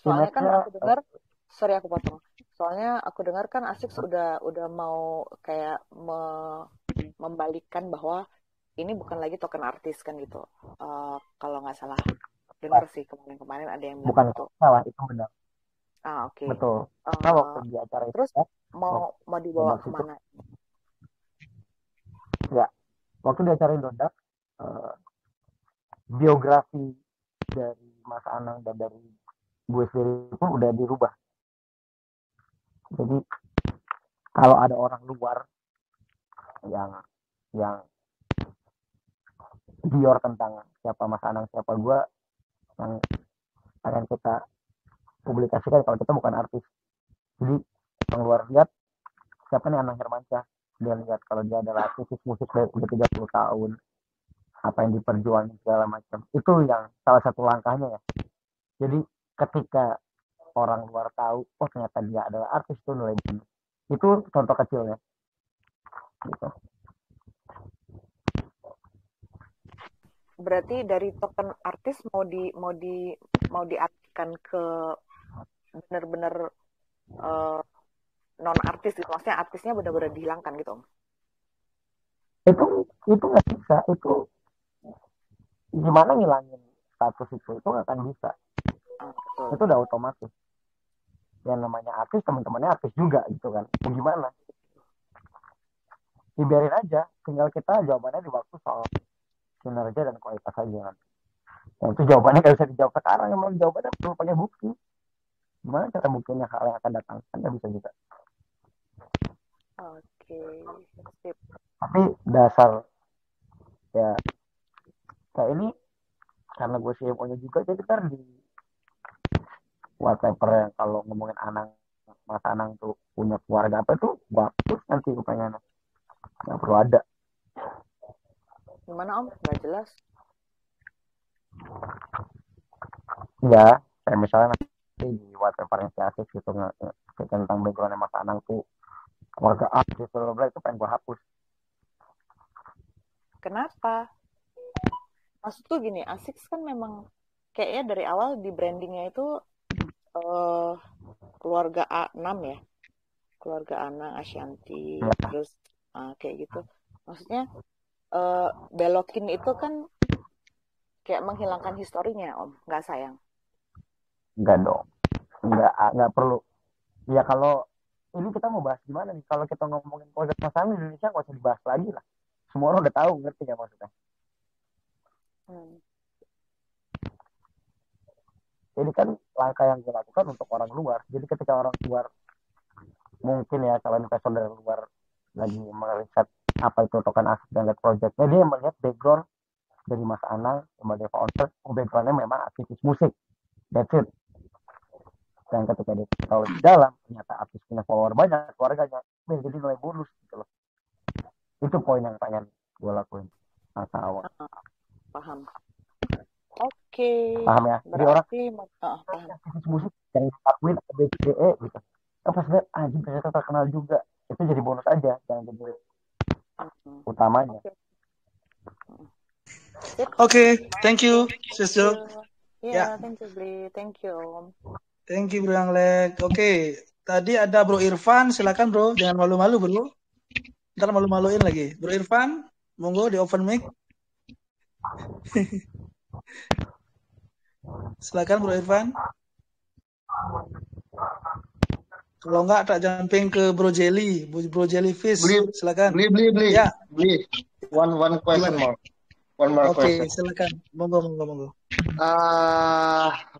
S7: Soalnya kan aku dengar, sorry aku potong. Soalnya aku dengar kan ASICS udah mau kayak membalikkan bahwa ini bukan lagi token artis kan gitu. Kalau nggak salah dengar sih kemarin ada yang bilang
S2: bukan
S7: gitu.
S2: Salah, itu benar.
S7: Oke.
S2: Betul. Nah, waktu di acara
S7: terus
S2: itu,
S7: mau dibawa kemana?
S2: Ya, waktu di acara Indodax, biografi dari Mas Anang dan dari gue sendiri pun udah dirubah. Jadi kalau ada orang luar yang bior tentang siapa Mas Anang, siapa gue, yang akan kita publikasikan kalau kita bukan artis. Jadi orang luar lihat siapa nih Anang Hermansyah, dia lihat kalau dia adalah aktivis musik dari udah 30 tahun, apa yang diperjuangkan segala macam. Itu yang salah satu langkahnya ya. Jadi ketika orang luar tahu, oh ternyata dia adalah artis, itu nilai bonus. Itu contoh kecilnya. Gitu.
S7: Berarti dari token artis mau diartikan ke benar-benar non artis gitu, maksudnya artisnya benar-benar dihilangkan gitu Om?
S2: Itu nggak bisa. Itu gimana ngilangin status itu nggak akan bisa. Itu udah otomatis. Yang namanya artis, teman-temannya artis juga gitu kan. Mau gimana? Dibiarin aja, tinggal kita jawabannya di waktu soal kinerja dan kualitas aja kan. Yang itu jawabannya nggak bisa dijawab sekarang, emang jawabannya perlu pakai bukti. Gimana cara buktinya hal yang akan datang? Kan nggak bisa juga.
S7: Oke, sip.
S2: Tapi dasar ya kayak ini karena gue CMO-nya juga, jadi kan di whatever yang kalau ngomongin Mas Anang tuh punya keluarga apa tuh bagus nanti kepengen nggak perlu ada.
S7: Gimana Om? Nggak jelas.
S2: Ya, kayak misalnya nanti di whatever yang si gitu tentang background Mas Anang tuh keluarga artis itu pengen gue hapus.
S7: Kenapa? Maksud tuh gini, Asics kan memang kayaknya dari awal di brandingnya itu keluarga A6 ya, keluarga Anang, Ashanti, ya. Terus kayak gitu. Maksudnya belokin itu kan kayak menghilangkan historinya Om, nggak sayang?
S2: Nggak dong, nggak perlu. Ya kalau ini kita mau bahas gimana nih? Kalau kita ngomongin keluarga Mas Anang di Indonesia nggak usah dibahas lagi lah. Semua orang udah tahu, ngerti nggak maksudnya? Jadi kan langkah yang dilakukan untuk orang luar. Jadi ketika orang luar, mungkin ya kalau investor dari luar lagi meriset apa itu token aset dan lihat projectnya, dia melihat background dari Mas Anang sebagai founder, backgroundnya memang aktivis musik. That's it. Dan ketika dia tahu di dalam, ternyata artis punya follower banyak, keluarganya, jadi nilai bonus gitu loh. Itu poin yang pengen gue lakuin masa awal.
S7: Paham. Oke.
S2: Paham ya? Jadi orang
S7: aktivis
S2: musik yang dilakuin ABCDE gitu. Pas lihat anjing ternyata terkenal juga. Itu jadi bonus aja, jangan jadi utamanya.
S1: Oke, thank you, Sis Jo.
S7: Ya, thank you, Bli. Thank you, Om.
S1: Thank you, Bro Anglek. Oke, tadi ada Bro Irfan, silakan Bro, jangan malu-malu Bro. Ntar malu-maluin lagi. Bro Irfan, monggo di open mic. Silakan Bro Irfan. Kalau enggak tak jumping ke Bro Jelly, Bro Jellyfish. Silakan.
S3: Beli.
S1: Ya.
S3: Beli. One question more. One more question.
S1: Oke, silakan. Monggo.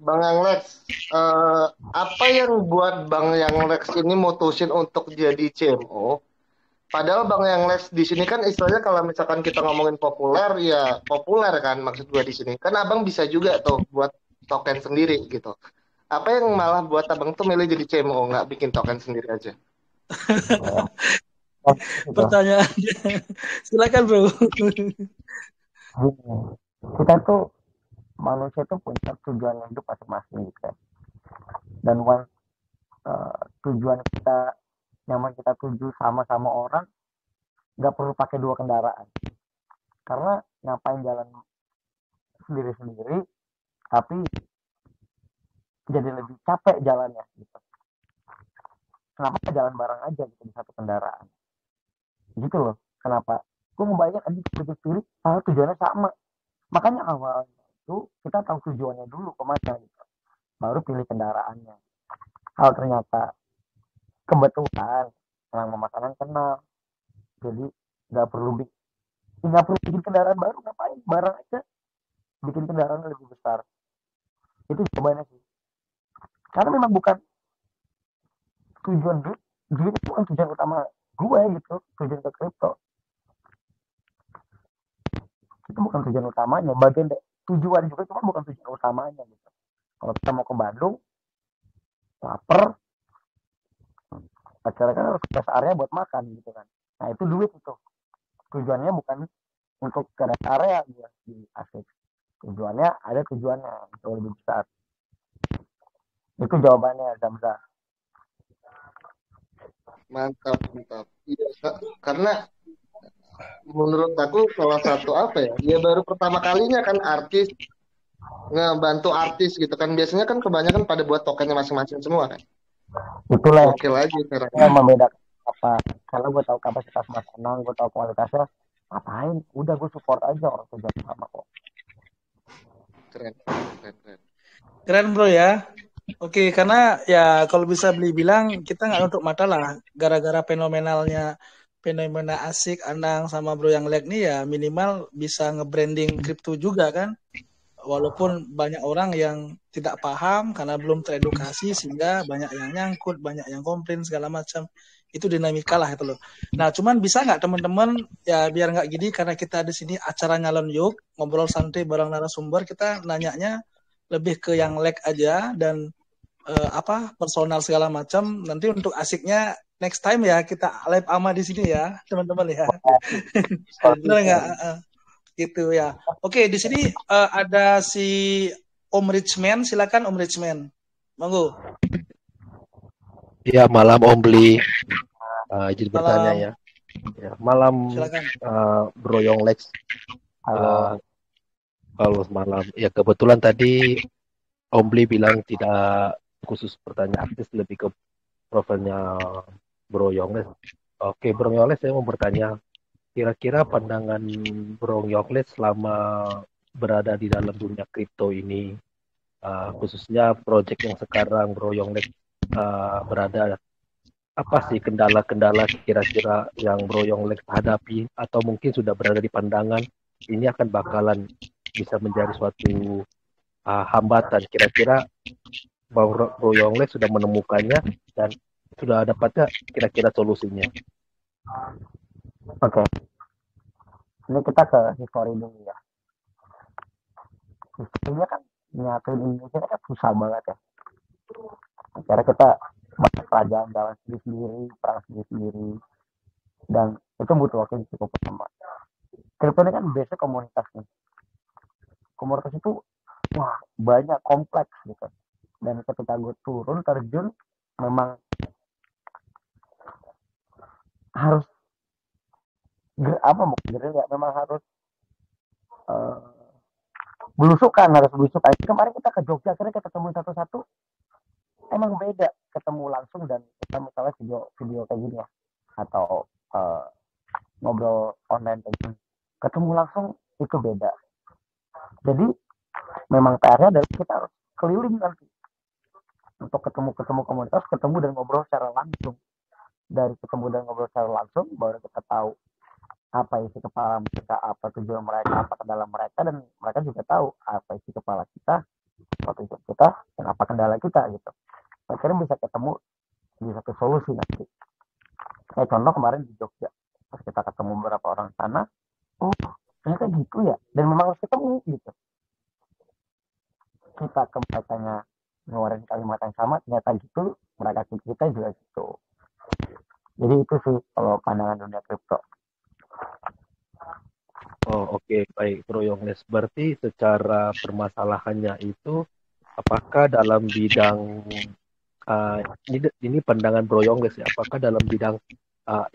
S3: Bang Yang Lex, apa yang buat Bang Yang Lex ini mutusin untuk jadi CMO? Padahal Bang Yang Lex di sini kan istilahnya kalau misalkan kita ngomongin populer, ya populer kan maksud gue di sini. Kan Abang bisa juga tuh buat token sendiri gitu. Apa yang malah buat Abang tuh milih jadi CMO, nggak bikin token sendiri aja?
S1: Pertanyaannya. Silakan Bro.
S2: Kita tuh manusia tuh punya tujuan hidup masing-masing gitu kan. Dan tujuan kita yang kita tuju sama-sama orang, nggak perlu pakai 2 kendaraan. Karena ngapain jalan sendiri-sendiri, tapi jadi lebih capek jalannya gitu. Kenapa jalan bareng aja gitu di satu kendaraan? Gitu loh. Kenapa? Gue membayangkan aja bikin spirit, tujuannya sama. Makanya awalnya itu kita tahu tujuannya dulu kemana gitu. Baru pilih kendaraannya. Kalau ternyata kebetulan orang memasaran kenal, jadi nggak perlu bikin kendaraan baru, ngapain bareng aja bikin kendaraan lebih besar. Itu jawabannya sih. Karena memang bukan tujuan duit itu bukan tujuan utama gue gitu, tujuan ke kripto itu bukan tujuan utamanya, bagian tujuan juga cuma bukan tujuan utamanya gitu. Kalau kita mau ke Bandung lapar, akhirnya kan harus ke rest area buat makan gitu kan. Nah itu duit itu tujuannya bukan untuk ke rest area di asik, tujuannya ada tujuannya yang lebih besar. Itu jawabannya Zamza.
S3: Mantap, mantap. Iya, karena menurut aku salah satu apa ya? Ya baru pertama kalinya kan artis ngebantu artis gitu kan. Biasanya kan kebanyakan pada buat tokennya masing-masing semua kan.
S2: Itulah
S3: Oke lagi sekarang.
S2: yang membedakan apa, kalau gue tahu kapasitas Mas Anang, gue tahu kualitasnya, ngapain, udah gue support aja orang tujuan sama kok.
S3: Keren, keren, keren.
S1: Keren bro ya. Oke, karena ya kalau bisa bilang kita nggak nutup mata lah. Gara-gara fenomena asik Anang sama bro yang lag nih ya minimal bisa nge-branding kripto juga kan. Walaupun banyak orang yang tidak paham karena belum teredukasi sehingga banyak yang nyangkut, banyak yang komplain segala macam. Itu dinamika lah itu loh. Nah, cuman bisa nggak teman-teman ya biar nggak gini karena kita di sini acara nyalon yuk ngobrol santai bareng narasumber, kita nanyanya lebih ke yang lag aja dan personal segala macam. Nanti untuk asiknya next time ya kita live ama di sini ya teman-teman ya. Benar nggak? Gitu ya. Oke, di sini ada si Om Richman, silakan Om Richman. Monggo.
S5: Iya, malam Om Bli. Izin bertanya
S1: Malam.
S5: ya. Malam
S1: Silakan.
S5: Bro Yong Lex. Kalau malam ya kebetulan tadi Om Bli bilang tidak khusus pertanyaan artis, lebih ke profilnya Bro Yong Lex. Oke, Bro Yong Lex, saya mau bertanya, kira-kira pandangan Bro Yong Lex selama berada di dalam dunia kripto ini, khususnya proyek yang sekarang Bro Yong Lex berada, apa sih kendala-kendala kira-kira yang Bro Yong Lex hadapi atau mungkin sudah berada di pandangan ini akan bakalan bisa menjadi suatu hambatan, kira-kira Bro Yong Lex sudah menemukannya dan sudah dapatnya kira-kira solusinya.
S2: Oke. Ini kita ke history dulu ya. Historinya kan nyatuin Indonesia kan susah banget ya. Akhirnya kita banyak kerajaan jalan sendiri-sendiri, perang sendiri-sendiri, dan itu butuh waktu yang cukup lama. Kripto ini kan biasanya komunitas nih. Komunitas itu wah banyak, kompleks gitu. Dan ketika gue turun terjun, memang harus memang harus belusukan. Kemarin kita ke Jogja, akhirnya kita ketemu satu-satu, emang beda ketemu langsung dan kita misalnya video kayak gini ya, atau ngobrol online kayak gini, ketemu langsung itu beda. Jadi memang PR-nya adalah kita harus keliling nanti untuk ketemu komunitas, ketemu dan ngobrol secara langsung. Dari ketemu dan ngobrol secara langsung baru kita tahu apa isi kepala mereka, apa tujuan mereka, apa kendala mereka, dan mereka juga tahu apa isi kepala kita, apa tujuan kita, dan apa kendala kita gitu. Akhirnya bisa ketemu di satu solusi nanti. Kayak contoh kemarin di Jogja, pas kita ketemu beberapa orang sana, ternyata gitu ya, dan memang harus ketemu gitu. Kita ke mereka ngeluarin kalimat yang sama, ternyata gitu, mereka kita juga gitu. Jadi itu sih kalau pandangan dunia kripto.
S5: Oke, baik Bro Yong Lex. Berarti secara permasalahannya itu, apakah dalam bidang ini pandangan Bro Yong Lex ya, apakah dalam bidang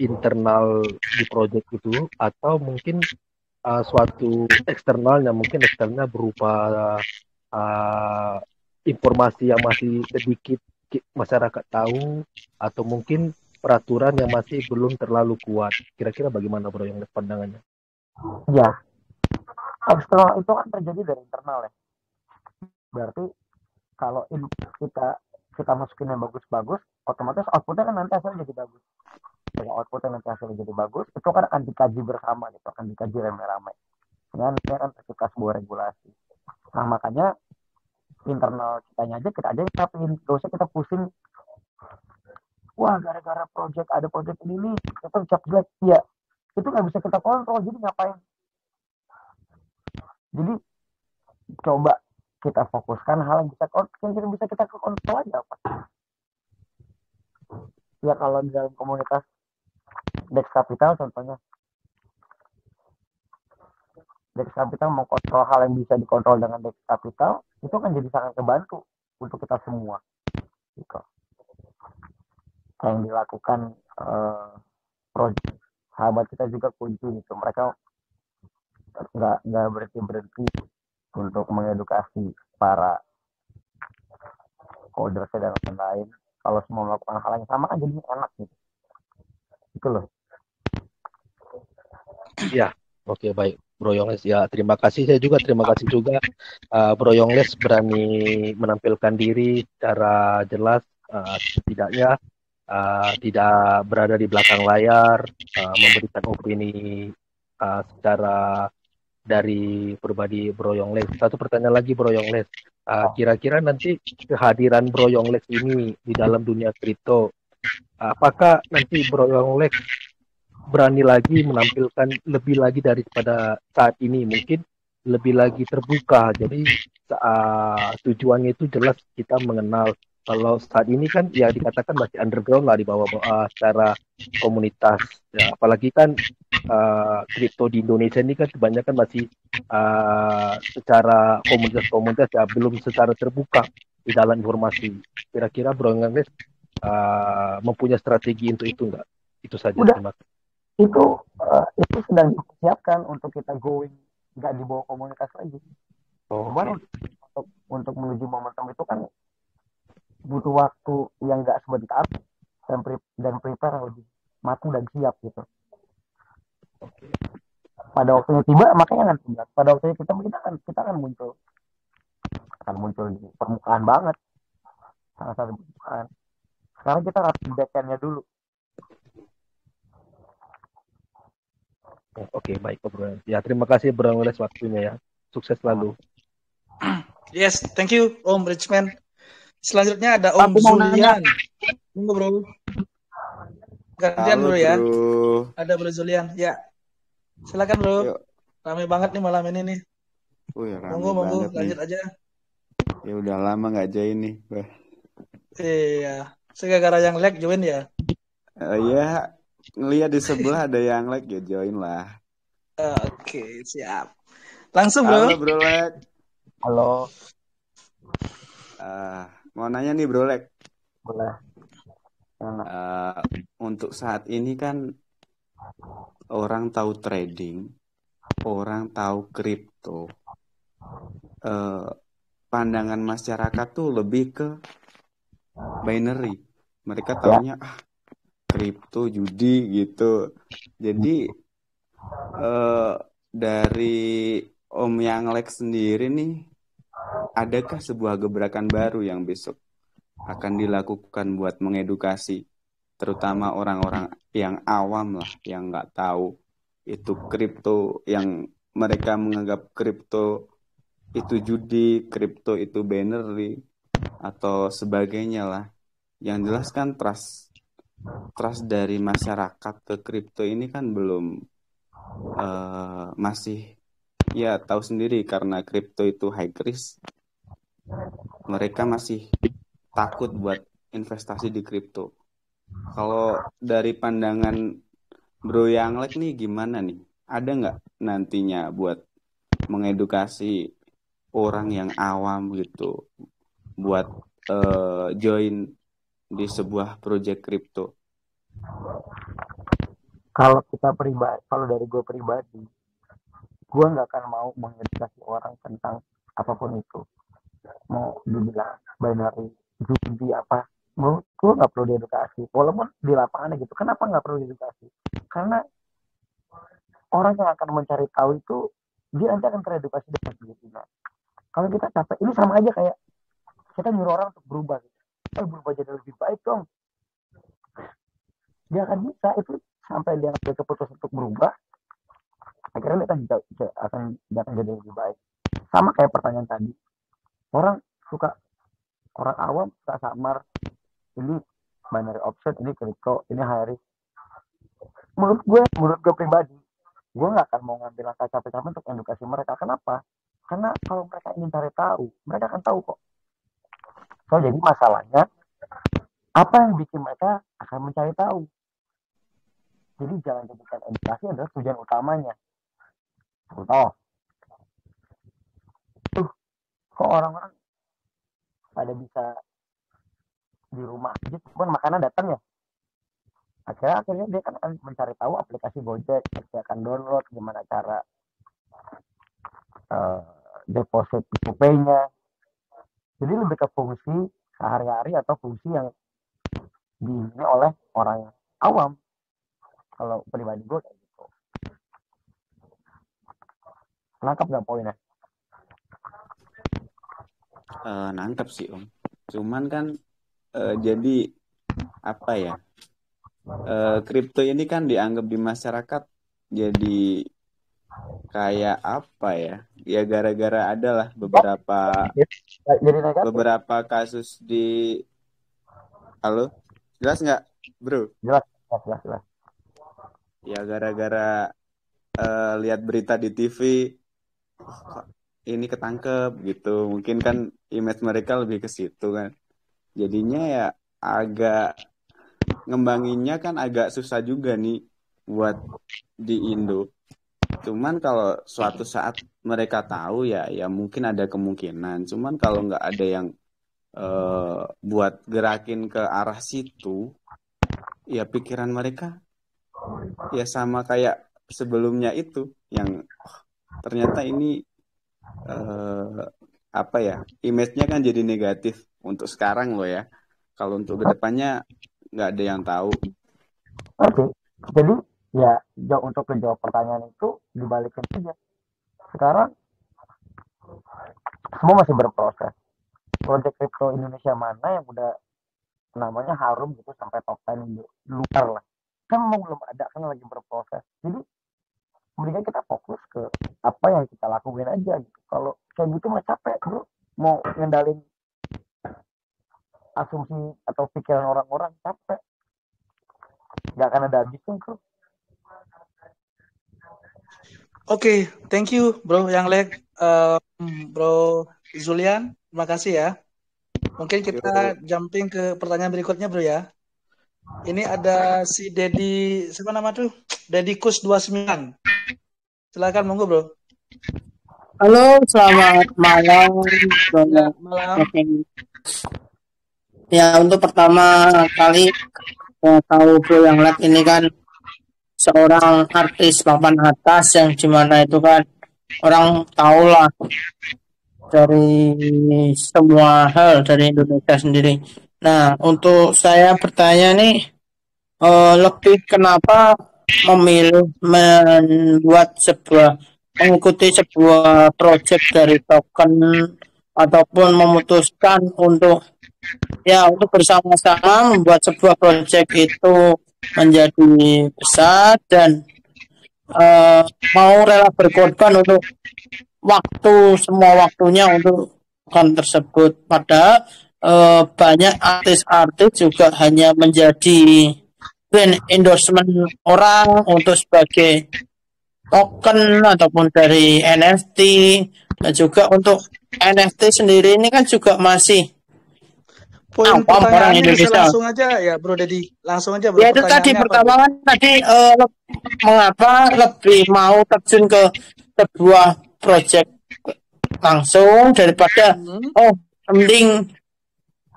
S5: internal di proyek itu, atau mungkin suatu eksternalnya, mungkin eksternalnya berupa informasi yang masih sedikit masyarakat tahu, atau mungkin peraturan yang masih belum terlalu kuat. Kira-kira bagaimana Bro Yong Lex pandangannya?
S2: Ya, eksternal itu kan terjadi dari internal ya. Berarti kalau kita masukin yang bagus-bagus, otomatis outputnya kan nanti hasilnya jadi bagus. Kalau outputnya nanti hasilnya jadi bagus, itu kan akan dikaji bersama gitu, akan dikaji rame-rame. Sehingga nanti akan tercipta sebuah regulasi. Nah makanya internal kitanya aja, kita aja yang rapin, gak usah kita pusing. Wah, gara-gara ada project ini nih kita ucap jelek, ya itu nggak bisa kita kontrol, jadi ngapain. Jadi coba kita fokuskan hal yang bisa kita kontrol aja apa. Ya kalau di dalam komunitas Dex Capital contohnya, Dex Capital mengkontrol hal yang bisa dikontrol dengan Dex Capital, itu kan jadi sangat membantu untuk kita semua. Gitu. Yang dilakukan project sahabat kita juga kunci gitu, mereka nggak berhenti untuk mengedukasi para coders dan lain-lain. Kalau semua melakukan hal yang sama kan jadi enak gitu. Itu loh.
S5: Ya, oke, baik Bro Yongles, ya terima kasih. Saya juga terima kasih juga Bro Yongles berani menampilkan diri secara jelas, setidaknya tidak berada di belakang layar, memberikan opini secara dari pribadi Bro Yongles. Satu pertanyaan lagi Bro Yongles, kira-kira nanti kehadiran Bro Yongles ini di dalam dunia kripto, apakah nanti Bro Yongles berani lagi menampilkan lebih lagi daripada saat ini, mungkin lebih lagi terbuka. Jadi tujuannya itu jelas kita mengenal. Kalau saat ini kan ya dikatakan masih underground lah di bawah-bawah secara komunitas. Ya, apalagi kan kripto di Indonesia ini kan kebanyakan masih secara komunitas-komunitas ya belum secara terbuka di dalam informasi. Kira-kira Bro Yongles mempunyai strategi untuk itu enggak? Itu saja. Terima kasih.
S2: Itu sedang dipersiapkan untuk kita going, nggak di bawah komunitas lagi. Cuman untuk menuju momentum itu kan butuh waktu yang nggak sebentar dan prepare lebih matang dan siap gitu. Pada waktunya tiba, makanya kan tiba. Pada waktunya kita akan muncul di permukaan banget, sangat-sangat permukaan. Sekarang kita harus back-endnya dulu.
S5: Oke, baik Bro. Ya, terima kasih Bro Yongles waktunya ya. Sukses selalu.
S1: Yes, thank you Om Richman. Selanjutnya ada Om Zulian. Tunggu Bro. Gantian Bro ya. Ada Bro Zulian. Ya. Silakan Bro. Yuk. Rame banget nih malam ini nih.
S8: Ya,
S1: monggo lanjut aja.
S8: Ya udah lama nggak join nih.
S1: Iya. Segala yang lag join ya.
S8: Iya. Ngeliat di sebelah ada yang like ya join lah.
S1: Oke, siap. Langsung Bro.
S8: Halo Bro Lek.
S2: Halo.
S8: Mau nanya nih Bro Lek.
S2: Boleh.
S8: Untuk saat ini kan orang tahu trading, orang tahu kripto. Pandangan masyarakat tuh lebih ke binary. Mereka taunya kripto, judi gitu. Jadi dari Om Yang Lex sendiri nih, adakah sebuah gebrakan baru yang besok akan dilakukan buat mengedukasi terutama orang-orang yang awam lah, yang nggak tahu itu kripto, yang mereka menganggap kripto itu judi, kripto itu binary atau sebagainya lah. Yang jelas kan trust dari masyarakat ke kripto ini kan belum masih ya tahu sendiri, karena kripto itu high risk. Mereka masih takut buat investasi di kripto. Kalau dari pandangan Bro Yang Lex nih gimana nih? Ada nggak nantinya buat mengedukasi orang yang awam gitu buat join di sebuah project kripto?
S2: Kalau dari gue pribadi, gue nggak akan mau mengedukasi orang tentang apapun itu. Mau dibilang binary, judi apa, gue nggak perlu diedukasi. Walaupun di lapangannya gitu, kenapa nggak perlu diedukasi? Karena orang yang akan mencari tahu itu dia nanti akan teredukasi dengan sendirinya. Kalau kita capek, ini sama aja kayak kita nyuruh orang untuk berubah gitu. Berubah jadi lebih baik dong. Dia akan bisa itu sampai dia ambil keputusan untuk berubah, akhirnya dia akan jadi lebih baik. Sama kayak pertanyaan tadi, orang suka orang awam suka samar, ini binary option, ini crypto, ini high risk. Menurut gue pribadi, gue nggak akan mau ngambil langkah capek-capek untuk edukasi mereka. Kenapa? Karena kalau mereka ingin cari tahu, mereka akan tahu kok. So, jadi masalahnya apa yang bikin mereka akan mencari tahu. Jadi jangan jadikan edukasi adalah tujuan utamanya. Contoh, kok orang-orang pada bisa di rumah aja cuman makanan datang ya. Akhirnya dia kan akan mencari tahu aplikasi Gojek, dia akan download gimana cara deposit GoPay-nya. Jadi lebih ke fungsi sehari-hari atau fungsi yang diisi oleh orang awam. Kalau pribadi gue kayak gitu. Nangkap nggak poinnya?
S8: Nangkep sih Om. Cuman kan jadi apa ya? Kripto ini kan dianggap di masyarakat jadi kayak apa ya? Ya gara-gara adalah beberapa kasus di. Halo, jelas nggak, bro?
S2: Jelas.
S8: Ya gara-gara lihat berita di TV, ini ketangkep gitu. Mungkin kan image mereka lebih ke situ kan. Jadinya ya agak ngembanginnya kan agak susah juga nih buat di Indo. Cuman kalau suatu saat mereka tahu ya mungkin ada kemungkinan. Cuman kalau nggak ada yang buat gerakin ke arah situ, ya pikiran mereka ya sama kayak sebelumnya itu yang ternyata ini apa ya, image-nya kan jadi negatif untuk sekarang loh ya. Kalau untuk kedepannya nggak ada yang tahu.
S2: Oke. Jadi ya untuk menjawab pertanyaan itu dibalikin aja. Sekarang semua masih berproses. Project crypto Indonesia mana yang udah namanya harum gitu sampai top 10 di luar lah. Kan memang belum ada, kan lagi berproses. Jadi mendingan kita fokus ke apa yang kita lakuin aja gitu. Kalau kayak gitu mah capek bro, mau ngendalin asumsi atau pikiran orang-orang capek, nggak akan ada habisnya bro.
S1: Oke, thank you bro yang leg, bro Zulian, terima kasih ya. Mungkin kita jumping ke pertanyaan berikutnya bro ya. Ini ada si Dedi, siapa nama tuh? Dedi Kus 29. Silakan monggo bro.
S9: Halo, selamat malam.
S1: Ya, malam.
S9: Ya, untuk pertama kali saya tahu Bro yang lag ini kan seorang artis papan atas yang dimana itu kan orang tahu lah dari semua hal dari Indonesia sendiri. Nah, untuk saya bertanya nih, lebih kenapa memilih mengikuti sebuah project dari token ataupun memutuskan untuk bersama-sama membuat sebuah project itu menjadi besar dan mau rela berkorban untuk semua waktunya untuk token tersebut. Padahal banyak artis-artis juga hanya menjadi brand endorsement orang untuk sebagai token ataupun dari NFT, dan juga untuk NFT sendiri ini kan juga masih
S1: poin pertanyaannya bisa langsung aja ya Bro Dedi, langsung aja bro.
S9: Ya itu tadi pertama kan tadi mengapa lebih mau terjun ke sebuah project langsung daripada mending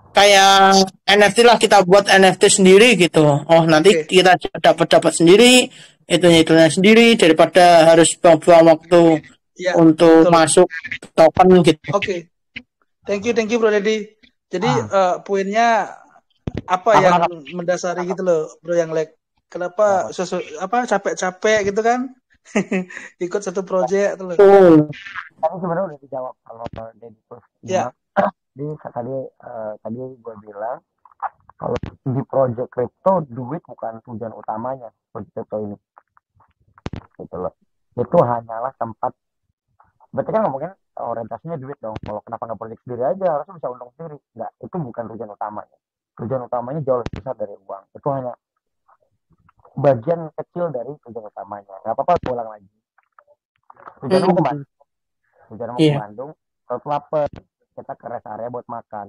S9: kayak NFT lah, kita buat NFT sendiri gitu. Nanti kita dapat sendiri, itunya sendiri, daripada harus buang-buang waktu untuk masuk token gitu.
S1: Oke. Thank you Bro Dedi. Jadi poinnya apa yang mendasari gitu loh Bro yang lag? Kenapa capek-capek gitu kan? Ikut satu project tuh loh.
S2: Tadi sebenarnya udah dijawab kalau Dedi Plus.
S1: Ya.
S2: Tadi gue bilang kalau di project crypto duit bukan tujuan utamanya project crypto ini. Gitu loh. Itu hanyalah tempat. Berarti kan ngomongin orientasinya duit dong. Kalau kenapa nggak project sendiri aja, harusnya bisa untung sendiri. Nggak, itu bukan tujuan utamanya. Tujuan utamanya jauh lebih besar dari uang. Itu hanya bagian kecil dari tujuan utamanya. Nggak apa-apa, pulang lagi. Tujuan mau ke Bandung. Tujuan mau ke Bandung, kalau lapar, kita ke rest area buat makan.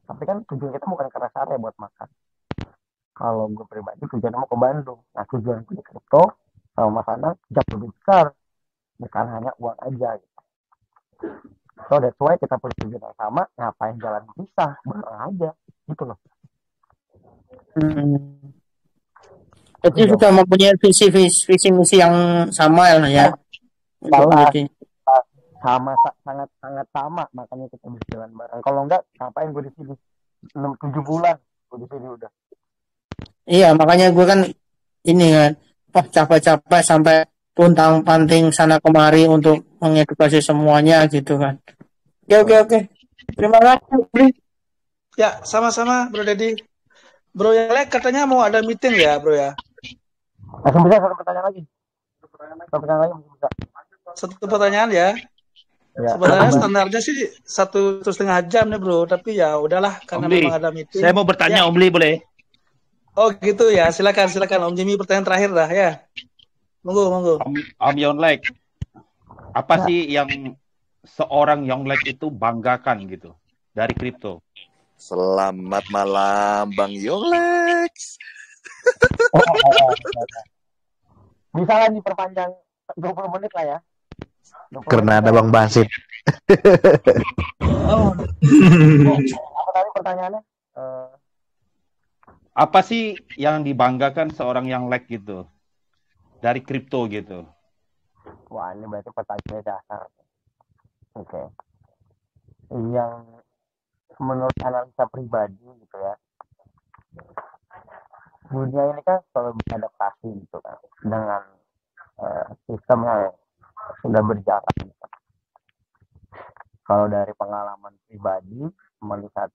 S2: Tapi kan tujuan kita bukan ke rest area buat makan. Kalau gue pribadi tujuan mau ke Bandung. Nah, tujuan gue di kripto sama Mas Anang jauh lebih besar. Bukan hanya uang aja gitu. So that's why kita punya tujuan yang sama, ngapain jalan pisah, bareng aja gitu loh.
S9: Jadi sudah mempunyai visi misi yang sama ya.
S2: Sama, sangat sama, makanya kita bisa jalan bareng. Kalau enggak, ngapain gue di sini 7 bulan gue di sini udah.
S9: Iya, makanya gue kan ini kan, capek-capek sampai puntang-panting sana kemari untuk mengedukasi semuanya gitu kan. Oke. Terima kasih.
S1: Ya, sama-sama Bro Dedi. Bro yang lain katanya mau ada meeting ya, Bro ya?
S2: Langsung bisa satu pertanyaan lagi.
S1: Satu pertanyaan ya. Sebenarnya standarnya sih 1,5 jam nih Bro, tapi ya udahlah karena
S10: Om
S1: memang ada meeting.
S10: Saya mau bertanya Om Li boleh?
S1: Oh gitu ya, silakan Om Jimmy, pertanyaan terakhir dah ya. Monggo.
S10: Om Yonglek, apa sih yang seorang Yonglek itu banggakan gitu dari kripto?
S11: Selamat malam Bang Yonglek.
S2: Bisa lah diperpanjang 20 menit lah ya.
S5: Karena ada Bang Basit.
S2: Apa tadi pertanyaannya?
S10: Apa sih yang dibanggakan seorang Yonglek gitu dari kripto gitu?
S2: Wah, ini berarti pertanyaan dasar. Oke. Yang menurut analisa pribadi gitu ya, dunia ini kan selalu beradaptasi gitu kan dengan sistem yang sudah berjalan. Kalau dari pengalaman pribadi melihat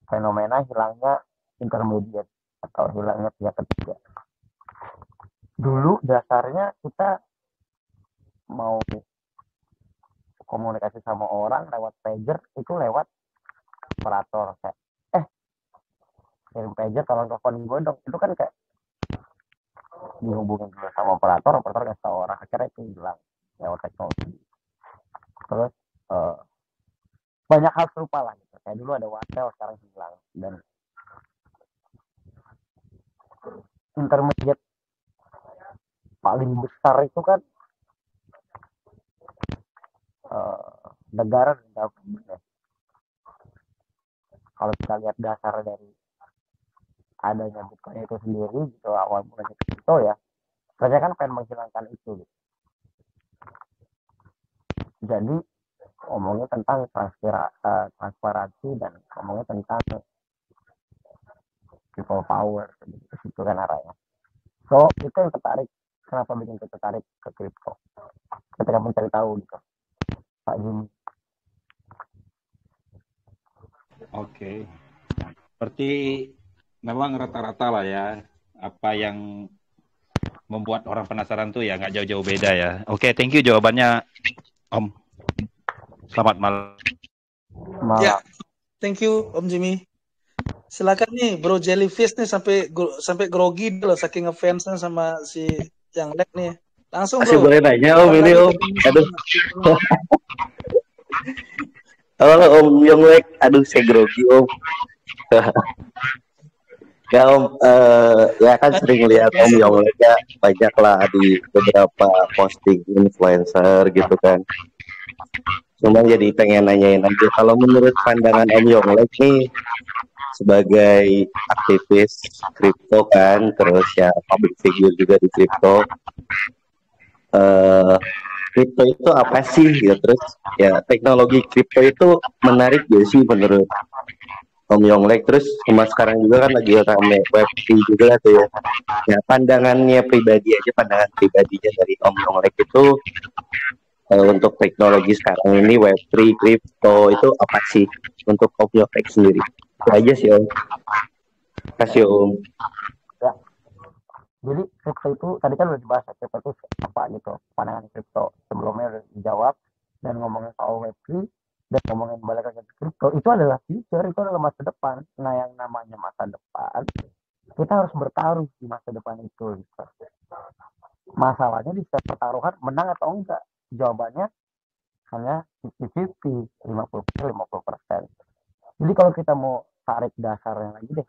S2: fenomena hilangnya intermediate atau hilangnya pihak ketiga. Dulu dasarnya kita mau komunikasi sama orang lewat pager itu lewat operator kayak kirim pager tolong telepon gue dong, itu kan kayak dihubungin dulu sama operator ngasih tahu orang, akhirnya itu hilang lewat teknologi. Terus banyak hal serupa lah gitu, kayak dulu ada WhatsApp sekarang hilang, dan intermediate paling besar itu kan negara dan government ya. Kalau kita lihat dasar dari adanya Bitcoin itu sendiri gitu, awal mulanya kripto ya, mereka kan pengen menghilangkan itu gitu. Jadi ngomongnya tentang transparansi dan ngomongnya tentang people power gitu kan arahnya. So itu yang tertarik, kenapa bikin kita tertarik ke kripto ketika mencari tahu gitu, Pak Jimmy.
S10: Oke. Seperti memang rata-rata lah ya, apa yang membuat orang penasaran tuh ya nggak jauh-jauh beda ya. Oke, thank you jawabannya Om. Selamat malam.
S1: Ya, thank you Om Jimmy. Silakan nih Bro Jellyfish nih sampai grogi loh saking ngefansnya sama si Yonglek nih. Langsung Bro.
S12: Masih boleh nanya Om ini Om. Aduh. Halo Om Yonglek, aduh saya grogi Om. Ya Om, ya kan sering lihat Om Yonglek ya banyak lah di beberapa posting influencer gitu kan. Cuma jadi pengen nanyain aja, kalau menurut pandangan Om Yonglek nih sebagai aktivis kripto kan, terus ya public figure juga di kripto, kripto itu apa sih ya, terus ya teknologi kripto itu menarik gak sih menurut Om Yonglek? Terus sama sekarang juga kan lagi rame Web3 juga tuh ya. Ya pandangannya pribadi aja, pandangan pribadinya dari Om Yonglek itu untuk teknologi sekarang ini Web3 kripto itu apa sih untuk Om Yonglek sendiri? Itu aja sih Om. Kasih Om.
S2: Ya. Jadi kripto itu tadi kan udah dibahas, kripto itu apa gitu, pandangan kripto sebelumnya udah dijawab. dan ngomongin soal Web3 dan ngomongin balik lagi ke kripto, itu adalah future, itu adalah masa depan. Nah, yang namanya masa depan, kita harus bertaruh di masa depan itu. Gitu. Masalahnya di setiap pertaruhan menang atau enggak? Jawabannya hanya 50-50, 50%. Jadi kalau kita mau tarik dasarnya lagi deh,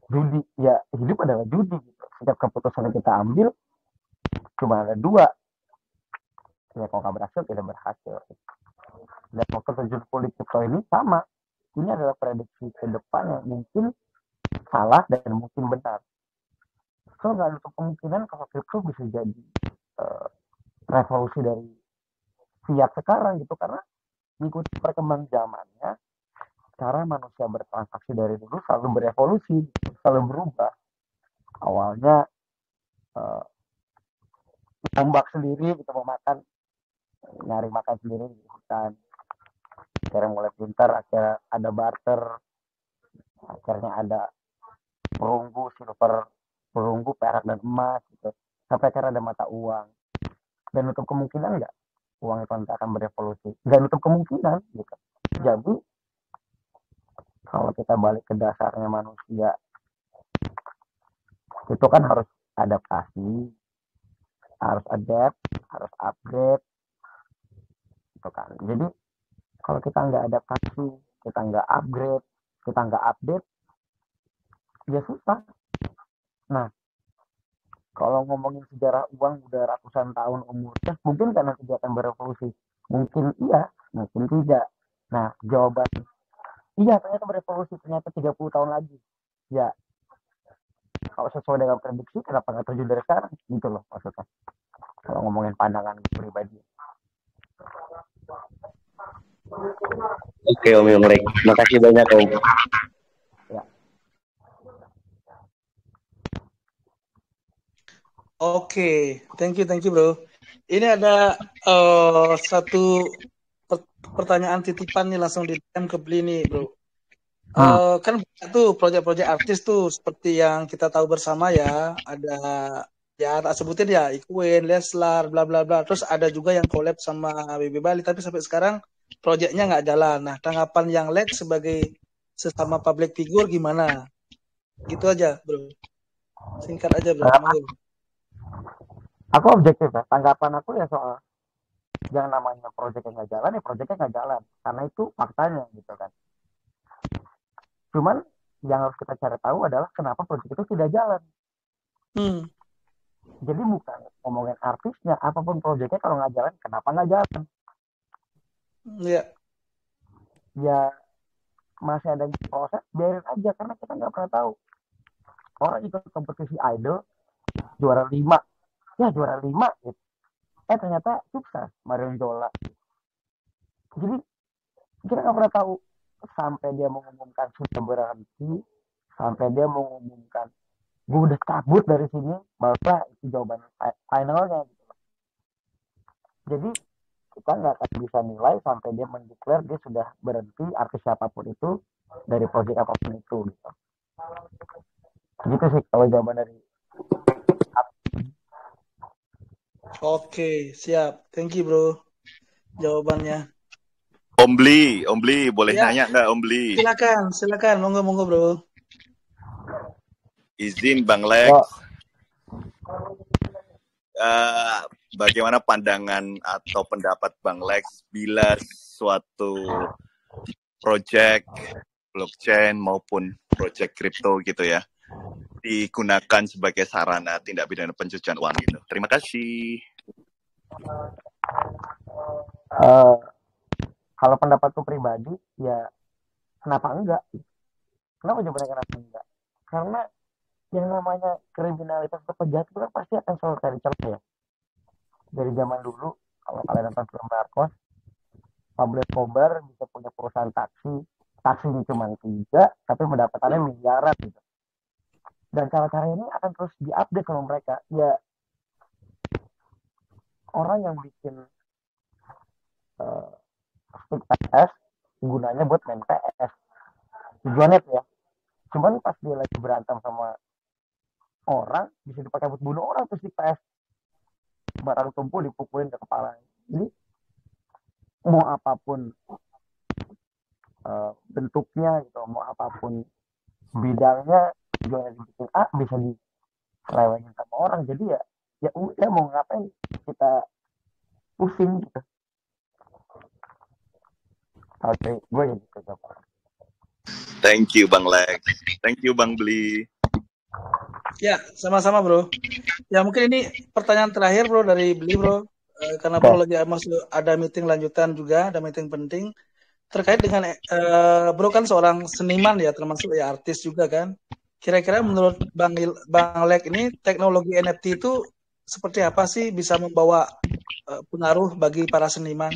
S2: judi, ya hidup adalah judi gitu. Setiap keputusan yang kita ambil cuma ada dua, ya kalau nggak berhasil tidak berhasil. Dan waktu terjun politik ini sama, ini adalah prediksi ke depan yang mungkin salah dan mungkin benar. So nggak ada kemungkinan kalau kripto bisa jadi revolusi dari fiat sekarang gitu, karena mengikuti perkembangan zamannya, cara manusia bertransaksi dari dulu selalu berevolusi, selalu berubah. Awalnya ombak sendiri gitu, mau makan, nyari makan sendiri di hutan. Akhirnya mulai pintar, akhirnya ada barter, akhirnya ada perunggu, silver, perunggu, perak dan emas gitu. Sampai akhirnya ada mata uang. Dan untuk kemungkinan nggak uang itu nanti akan berevolusi? Dan untuk kemungkinan gitu. Jadi kalau kita balik ke dasarnya manusia, itu kan harus adaptasi, harus adapt, harus upgrade, gitu kan. Jadi kalau kita nggak adaptasi, kita nggak upgrade, kita nggak update, ya susah. Nah, kalau ngomongin sejarah uang udah ratusan tahun umurnya, mungkin kan nanti dia akan berevolusi? Mungkin iya, mungkin tidak. Nah, jawaban iya ternyata berevolusi, ternyata 30 tahun lagi. Ya, kalau sesuai dengan prediksi, kenapa nggak terjun dari sekarang? Gitu loh maksudnya. Kalau ngomongin pandangan pribadi.
S12: Oke Om Yonglek, makasih banyak Om.
S2: Ya.
S1: Oke, thank you bro. Ini ada satu pertanyaan titipan nih langsung di DM ke Bli nih bro. Kan banyak tuh proyek-proyek artis tuh seperti yang kita tahu bersama ya, ada ya tak sebutin ya, Ikuin, Leslar, bla bla bla. Terus ada juga yang collab sama BB Bali, tapi sampai sekarang proyeknya nggak jalan. Nah, tanggapan yang Lex sebagai sesama public figure gimana? Gitu aja bro, singkat aja bro.
S2: Aku objektif ya, tanggapan aku ya soal yang namanya proyeknya nggak jalan, ya proyeknya nggak jalan, karena itu faktanya gitu kan. Cuman yang harus kita cari tahu adalah kenapa proyek itu tidak jalan. Jadi bukan ngomongin artisnya, apapun proyeknya kalau nggak jalan, kenapa nggak jalan?
S1: Iya.
S2: Ya masih ada proses, biarin aja, karena kita nggak pernah tahu. Orang ikut kompetisi idol, juara 5 gitu. Ternyata sukses Marion Jola. Jadi kita nggak pernah tahu sampai dia mengumumkan sudah berhenti, sampai dia mengumumkan gue udah cabut dari sini, barulah itu jawaban finalnya gitu. Jadi kita nggak akan bisa nilai sampai dia mendeklar dia sudah berhenti, artis siapapun itu, dari proyek apapun itu gitu. Gitu sih kalau jawaban dari.
S1: Oke, siap. Thank you bro jawabannya.
S11: Om Bli boleh
S1: ya.
S11: nanya nggak Om Bli?
S1: Silakan, monggo bro.
S11: Izin Bang Lex. Bagaimana pandangan atau pendapat Bang Lex bila suatu project blockchain maupun project kripto gitu ya digunakan sebagai sarana tindak pidana pencucian uang gitu? Terima kasih.
S2: Kalau pendapatku pribadi, ya kenapa enggak? Kenapa enggak? Karena yang namanya kriminalitas atau penjahat itu kan pasti akan selalu cari celah ya. Dari zaman dulu, kalau kalian nonton film Narcos, Pablo Escobar bisa punya perusahaan taksinya cuma 3, tapi pendapatannya miliaran gitu. Dan cara-cara ini akan terus diupdate sama mereka. Ya, orang yang bikin stick PS gunanya buat main PS. Tujuannya tuh ya. Cuman pas dia lagi berantem sama orang, bisa dipakai buat bunuh orang tuh stick PS. Barang tumpul dipukulin ke kepala. Jadi mau apapun bentuknya gitu, mau apapun bidangnya, jualan bikin A bisa diselewengin sama orang. Jadi ya udah mau ngapain kita pusing gitu. Oke, gue gitu coba.
S11: Thank you Bang Lex. Thank you Bang Bli.
S1: Ya, sama-sama bro. Ya mungkin ini pertanyaan terakhir bro dari Bli bro. Karena bro lagi masuk ada meeting lanjutan juga, ada meeting penting. Terkait dengan bro kan seorang seniman ya, termasuk ya artis juga kan. Kira-kira menurut Bang Lek ini teknologi NFT itu seperti apa sih bisa membawa pengaruh bagi para seniman?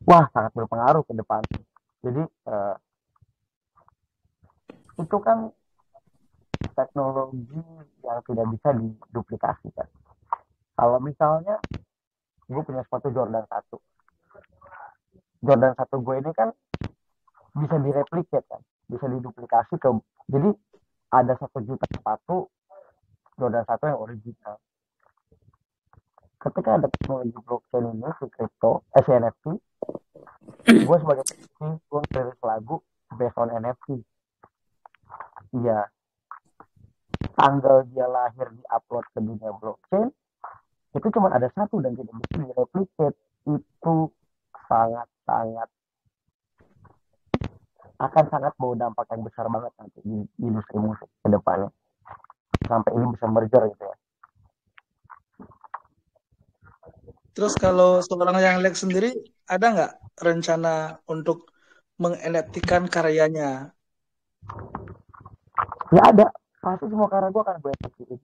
S2: Wah, sangat berpengaruh ke depan. Jadi itu kan teknologi yang tidak bisa diduplikasikan. Kalau misalnya gue punya sepatu Jordan 1. Jordan 1 gue ini kan bisa direplikat kan, bisa diduplikasi ke, jadi ada 1 juta sepatu Jordan 1 yang original. Ketika ada teknologi blockchain ini, si crypto, NFT, gue sebagai musisi, gue ngerilis lagu based on NFT. Iya, tanggal dia lahir di-upload ke dunia blockchain, itu cuma ada 1 dan tidak bisa direplikat. Itu sangat-sangat akan sangat bawa dampak yang besar banget nanti di industri musik ke depannya. Sampai ini bisa merger gitu ya.
S1: Terus kalau seorang yang Lex sendiri, ada nggak rencana untuk meng-NFT-kan karyanya?
S2: Ya ada. Pasti semua karya gue akan gue NFT-in.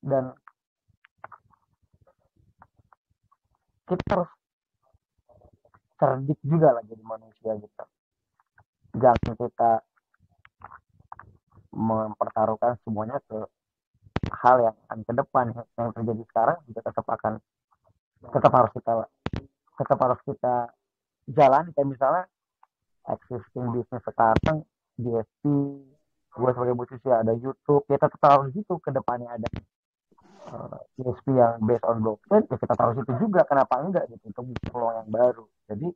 S2: Dan kita harus cerdik juga lah jadi manusia gitu. Jangan kita mempertaruhkan semuanya ke hal yang akan ke depan. Yang terjadi sekarang juga tetap harus kita jalani. Kayak misalnya existing bisnis sekarang, DSP, gue sebagai musisi ada YouTube, ya tetap harus gitu. Ke depannya ada DSP yang based on blockchain, ya kita taruh situ juga. Kenapa enggak gitu, untuk peluang yang baru. Jadi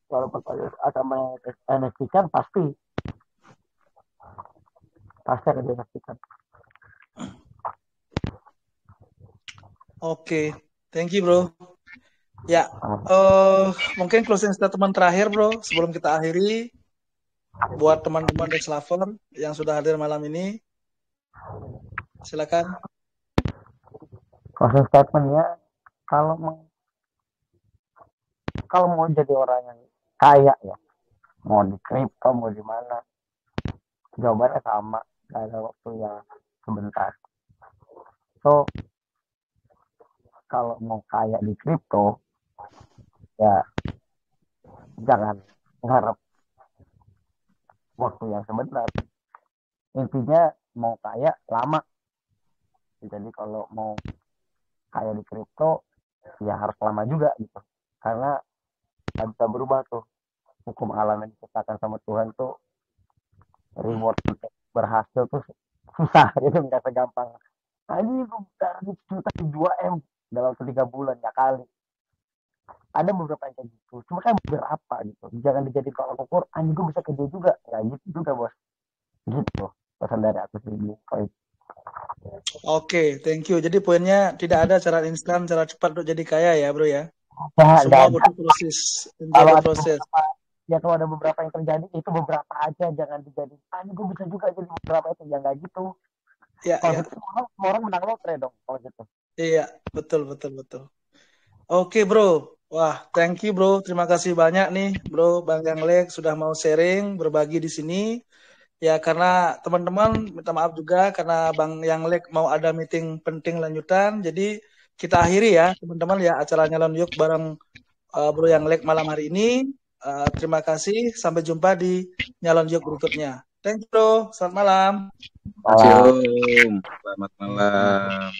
S2: kalau akan menginvestasikan pasti akan diinvestasikan.
S1: Oke, thank you bro. Ya, mungkin closing statement terakhir bro sebelum kita akhiri buat teman-teman Dex Lover yang sudah hadir malam ini. Silakan.
S2: Closing statementnya, kalau mau jadi orang yang kaya ya, mau di kripto, mau di mana, jawabannya sama, gak ada waktu yang sebentar. So, kalau mau kaya di kripto, ya jangan mengharap waktu yang sebentar. Intinya mau kaya lama. Jadi kalau mau kaya di kripto, ya harus lama juga gitu. Karena gak bisa berubah tuh. Hukum alam yang diciptakan sama Tuhan tuh, reward untuk berhasil tuh susah gitu, nggak segampang. Ini gue dari 2M dalam 3 bulan ya kali. Ada beberapa yang kayak gitu, cuma kan berapa gitu. Jangan dijadikan tolak ukur, gue bisa kerja juga. Nggak gitu juga bos. Gitu pesan dari aku sih.
S1: Oke, thank you. Jadi poinnya tidak ada cara instan, cara cepat untuk jadi kaya ya bro ya. Semua butuh proses, proses.
S2: Ya kalau ada beberapa yang terjadi, itu beberapa aja, jangan dijadikan gue bisa juga jadi beberapa itu, yang nggak gitu.
S1: Ya,
S2: kalau
S1: ya.
S2: gitu orang menang lotre dong kalau gitu.
S1: Iya, betul. Oke bro, wah thank you bro, terima kasih banyak nih bro Bang Yang Lek sudah mau sharing, berbagi di sini. Ya karena teman-teman minta maaf juga karena Bang Yang Lek mau ada meeting penting lanjutan, jadi kita akhiri ya teman-teman ya acara Nyalon Yuk bareng Bro Yang Lek malam hari ini. Terima kasih, sampai jumpa di Nyalon Yuk berikutnya. Thank you bro, selamat malam.
S6: Selamat malam.